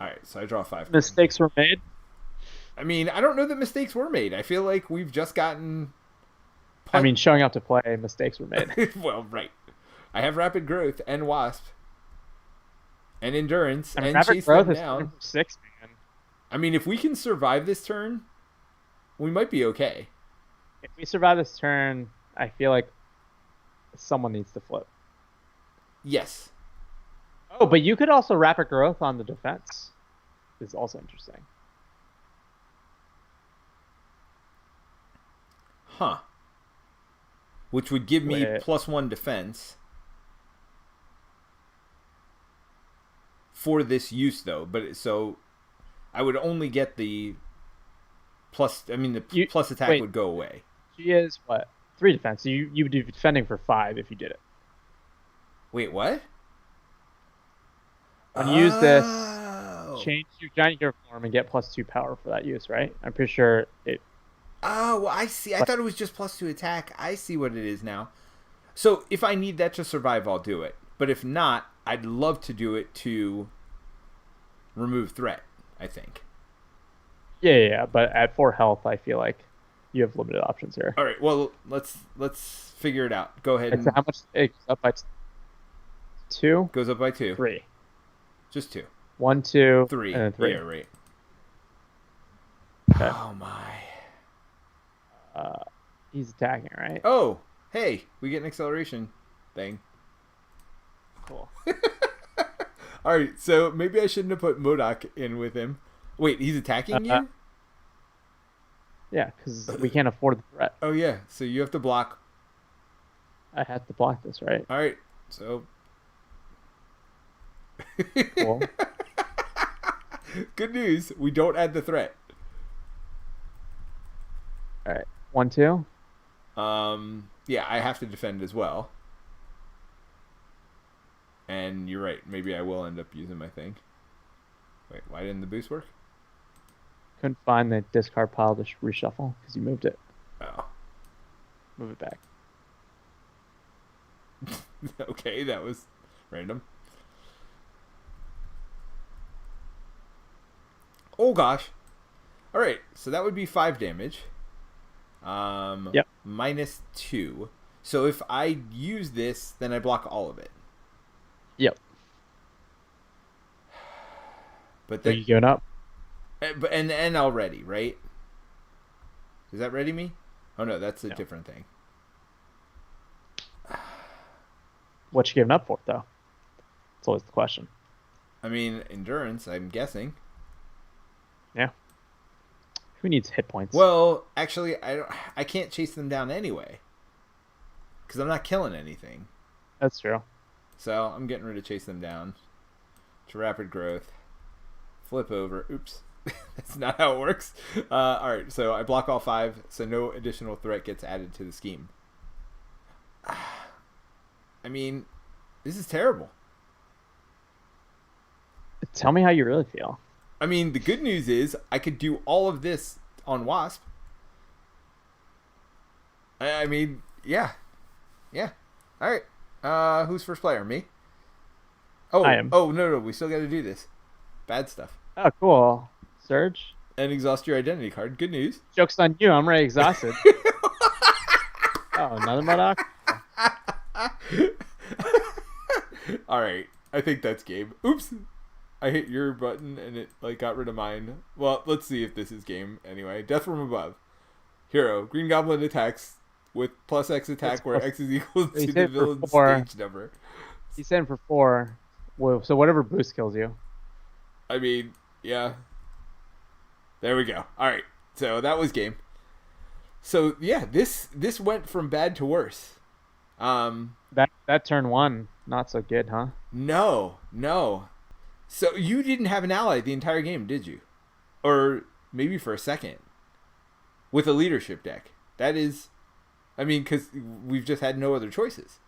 Speaker 1: right, so I draw 5.
Speaker 2: Mistakes were made?
Speaker 1: I mean, I don't know that mistakes were made. I feel like we've just gotten...
Speaker 2: I mean, showing up to play, mistakes were made.
Speaker 1: Well, right. I have Rapid Growth and Wasp. And Endurance.
Speaker 2: I mean,
Speaker 1: and
Speaker 2: Rapid
Speaker 1: Chase
Speaker 2: Growth
Speaker 1: them
Speaker 2: is
Speaker 1: down.
Speaker 2: 6, man.
Speaker 1: I mean, if we can survive this turn, we might be okay.
Speaker 2: If we survive this turn, I feel like someone needs to flip.
Speaker 1: Yes.
Speaker 2: Oh, but you could also Rapid Growth on the defense. Is also interesting.
Speaker 1: Huh. Which would give me +1 defense for this use, though. But so I would only get the plus. I mean, the plus attack would go away.
Speaker 2: She is what? 3 defense. So you would be defending for 5 if you did it.
Speaker 1: Wait, what?
Speaker 2: When you use this, change your giant hero form and get +2 power for that use, right? I'm pretty sure it.
Speaker 1: Oh, well, I see. I thought it was just +2 attack. I see what it is now. So if I need that to survive, I'll do it. But if not, I'd love to do it to remove threat, I think.
Speaker 2: Yeah. But at 4 health, I feel like you have limited options here.
Speaker 1: All right, well, let's figure it out. Go ahead
Speaker 2: It's
Speaker 1: and
Speaker 2: how much it goes up by 2,
Speaker 1: goes up by 2.
Speaker 2: 3.
Speaker 1: Just 2.
Speaker 2: 1, 2,
Speaker 1: 3.
Speaker 2: and then 3.
Speaker 1: Yeah, right.
Speaker 2: Okay.
Speaker 1: Oh my.
Speaker 2: He's attacking, right?
Speaker 1: Oh, hey, we get an acceleration thing.
Speaker 2: Cool.
Speaker 1: All right, so maybe I shouldn't have put Modok in with him. Wait, he's attacking you?
Speaker 2: Yeah, because we can't afford the threat.
Speaker 1: Oh yeah, so you have to block.
Speaker 2: I have to block this, right?
Speaker 1: All right, so
Speaker 2: Cool.
Speaker 1: good news, we don't add the threat.
Speaker 2: All right. 1, 2.
Speaker 1: Yeah, I have to defend as well. And you're right, maybe I will end up using my thing. Wait, why didn't the boost work?
Speaker 2: Couldn't find the discard pile to reshuffle because you moved it.
Speaker 1: Oh.
Speaker 2: Move it back.
Speaker 1: Okay, that was random. Oh gosh. All right, so that would be 5 damage.
Speaker 2: Yep.
Speaker 1: -2. So if I use this, then I block all of it.
Speaker 2: Yep.
Speaker 1: But
Speaker 2: So
Speaker 1: then,
Speaker 2: you giving up?
Speaker 1: but and I'll ready, right? Does that ready me? Oh no, that's a
Speaker 2: No.
Speaker 1: different thing.
Speaker 2: What you giving up for, though? That's always the question.
Speaker 1: I mean, endurance, I'm guessing.
Speaker 2: Yeah. Who needs hit points?
Speaker 1: Well, actually, I can't chase them down anyway. Because I'm not killing anything.
Speaker 2: That's true.
Speaker 1: So I'm getting rid of chase them down. To rapid growth. Flip over. Oops. That's not how it works. Alright, so I block all 5, so no additional threat gets added to the scheme. I mean, this is terrible.
Speaker 2: Tell me how you really feel.
Speaker 1: I mean, the good news is I could do all of this on Wasp. I mean, yeah. Yeah. Alright. Who's first player? Me? Oh,
Speaker 2: I am.
Speaker 1: Oh, no, we still got to do this. Bad stuff.
Speaker 2: Oh, cool. Surge.
Speaker 1: And exhaust your identity card. Good news.
Speaker 2: Joke's on you. I'm already exhausted. Oh, another Modoc?
Speaker 1: Alright. I think that's game. Oops. I hit your button and it got rid of mine. Well, let's see if this is game anyway. Death from above. Hero. Green Goblin attacks with +X attack where X is equal to the villain's stage number.
Speaker 2: He's in for 4. Well, so whatever boost kills you.
Speaker 1: I mean, yeah. There we go. Alright. So that was game. So yeah, this went from bad to worse.
Speaker 2: That turn 1, not so good, huh?
Speaker 1: No. So you didn't have an ally the entire game, did you? Or maybe for a second. With a leadership deck. That is, I mean, because we've just had no other choices.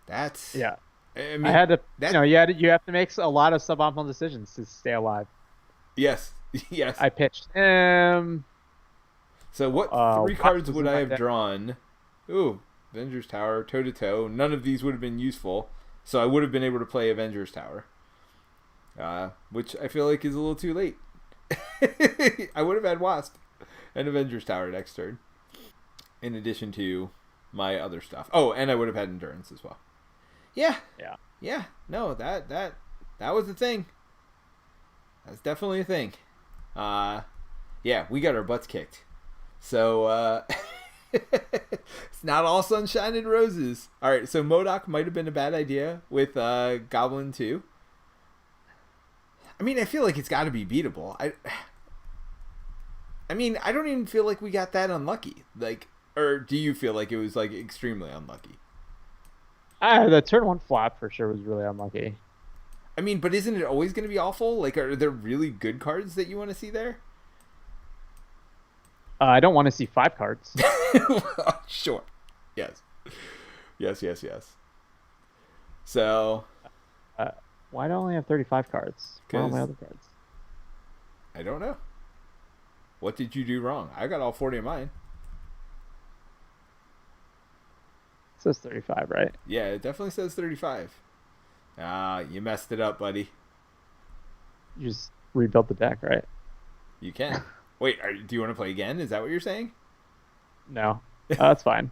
Speaker 1: That's,
Speaker 2: Yeah.
Speaker 1: I mean,
Speaker 2: I had to, you have to make a lot of suboptimal decisions to stay alive.
Speaker 1: Yes.
Speaker 2: I pitched
Speaker 1: So what 3 cards
Speaker 2: Wasp
Speaker 1: would
Speaker 2: was in
Speaker 1: I
Speaker 2: my
Speaker 1: have
Speaker 2: deck.
Speaker 1: drawn? Ooh, Avengers Tower, toe to toe. None of these would have been useful, so I would have been able to play Avengers Tower, which I feel like is a little too late. I would have had Wasp and Avengers Tower next turn, in addition to my other stuff. Oh, and I would have had Endurance as well. Yeah. No, that was the thing. That's definitely a thing. Yeah, we got our butts kicked. So, it's not all sunshine and roses. All right, so Modok might have been a bad idea with Goblin 2. I mean, I feel like it's got to be beatable. I mean, I don't even feel like we got that unlucky. Or do you feel like it was extremely unlucky?
Speaker 2: The turn 1 flop for sure was really unlucky.
Speaker 1: I mean, but isn't it always going to be awful? Are there really good cards that you want to see there?
Speaker 2: I don't want to see 5 cards.
Speaker 1: Sure. Yes. So,
Speaker 2: Why do I only have 35 cards? Where are all my
Speaker 1: 'Cause-
Speaker 2: other cards?
Speaker 1: I don't know. What did you do wrong? I got all 40 of mine.
Speaker 2: It says 35, right?
Speaker 1: Yeah, it definitely says 35. You messed it up, buddy.
Speaker 2: You just rebuild the deck, right?
Speaker 1: You can. Wait, do you want to play again? Is that what you're saying?
Speaker 2: No, that's fine.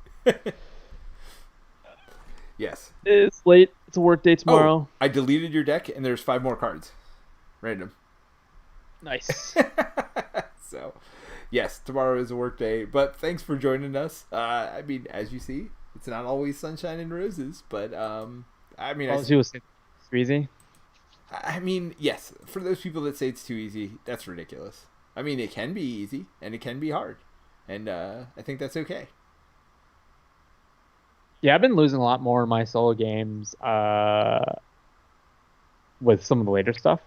Speaker 1: Yes.
Speaker 2: It's late. It's a work day
Speaker 1: Oh,
Speaker 2: tomorrow.
Speaker 1: I deleted your deck, and there's 5 more cards. Random.
Speaker 2: Nice.
Speaker 1: So, yes, tomorrow is a work day. But thanks for joining us. I mean, as you see, it's not always sunshine and roses. But I mean,
Speaker 2: Well, she was easy.
Speaker 1: I mean, yes. For those people that say it's too easy, that's ridiculous. I mean, it can be easy and it can be hard, and I think that's okay.
Speaker 2: Yeah, I've been losing a lot more in my solo games with some of the later stuff.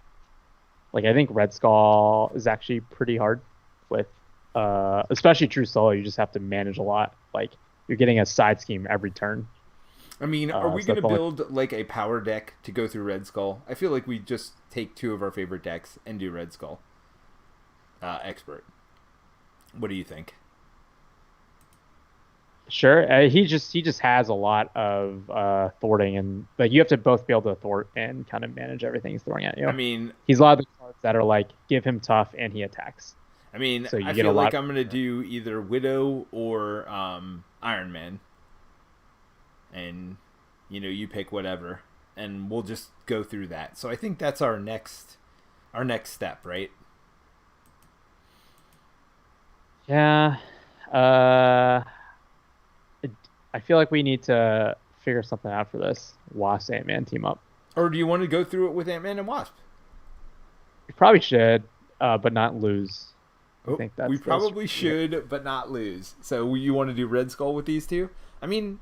Speaker 2: Like I think Red Skull is actually pretty hard with especially true solo. You just have to manage a lot. Like you're getting a side scheme every turn.
Speaker 1: I mean, are we
Speaker 2: So
Speaker 1: going to
Speaker 2: that's
Speaker 1: build like a power deck to go through Red Skull? I feel like we just take 2 of our favorite decks and do Red Skull. Expert. What do you think?
Speaker 2: Sure. He just has a lot of thwarting, and like you have to both be able to thwart and kind of manage everything he's throwing at
Speaker 1: I
Speaker 2: you.
Speaker 1: mean,
Speaker 2: He's a lot of the cards that are like give him tough and he attacks. So
Speaker 1: I
Speaker 2: you get a
Speaker 1: feel like
Speaker 2: lot.
Speaker 1: I'm going to do either Widow or Iron Man, and you pick whatever, and we'll just go through that. So I think that's our next step, right?
Speaker 2: Yeah. Uh, I feel like we need to figure something out for this Wasp Ant-Man team up.
Speaker 1: Or do you want to go through it with Ant-Man and Wasp?
Speaker 2: We probably should, but not lose. I
Speaker 1: Oh,
Speaker 2: think
Speaker 1: we
Speaker 2: that's
Speaker 1: probably should, but not lose. So you want to do Red Skull with these 2? I mean,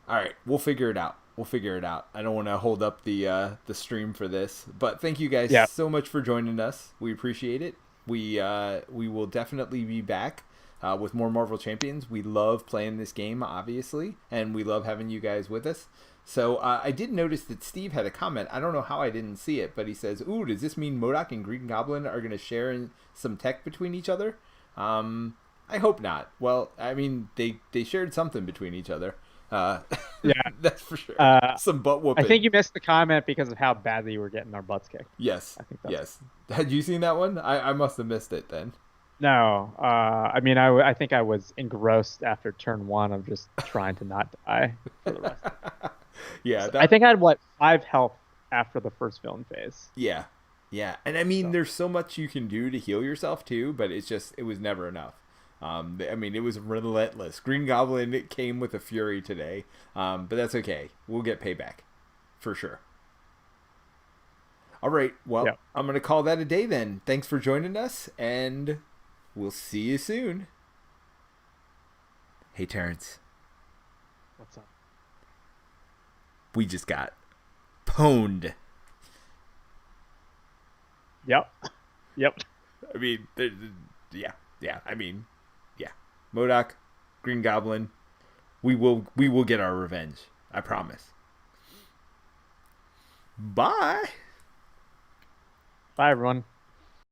Speaker 1: all right, we'll figure it out. We'll figure it out. I don't want to hold up the stream for this, but thank you guys
Speaker 2: Yeah.
Speaker 1: so much for joining us. We appreciate it. We will definitely be back with more Marvel Champions. We love playing this game, obviously, and we love having you guys with us. So I did notice that Steve had a comment. I don't know how I didn't see it, but he says, "Ooh, does this mean MODOK and Green Goblin are going to share some tech between each other?" I hope not. Well, I mean, they shared something between each other.
Speaker 2: Yeah.
Speaker 1: That's for sure.
Speaker 2: Uh,
Speaker 1: Some butt
Speaker 2: I
Speaker 1: whooping.
Speaker 2: think you missed the comment because of how badly we're getting our butts kicked.
Speaker 1: Yes.
Speaker 2: I think that's
Speaker 1: Yes. Had you seen that one? I must have missed it then.
Speaker 2: No. I mean, I think I was engrossed after turn one of just trying to not die for the rest.
Speaker 1: Yeah.
Speaker 2: I think I had what 5 health after the first villain phase.
Speaker 1: Yeah. Yeah. And I mean,
Speaker 2: So
Speaker 1: there's so much you can do to heal yourself too, but it was never enough. I mean, it was relentless. Green Goblin came with a fury today, but that's okay. We'll get payback for sure. All right. Well,
Speaker 2: yeah.
Speaker 1: I'm going to call that a day then. Thanks for joining us, and we'll see you soon. Hey, Terence.
Speaker 2: What's up?
Speaker 1: We just got pwned.
Speaker 2: Yep. Yep.
Speaker 1: I mean, yeah. I mean, yeah. MODOK, Green Goblin. We will get our revenge. I promise. Bye.
Speaker 2: Bye, everyone.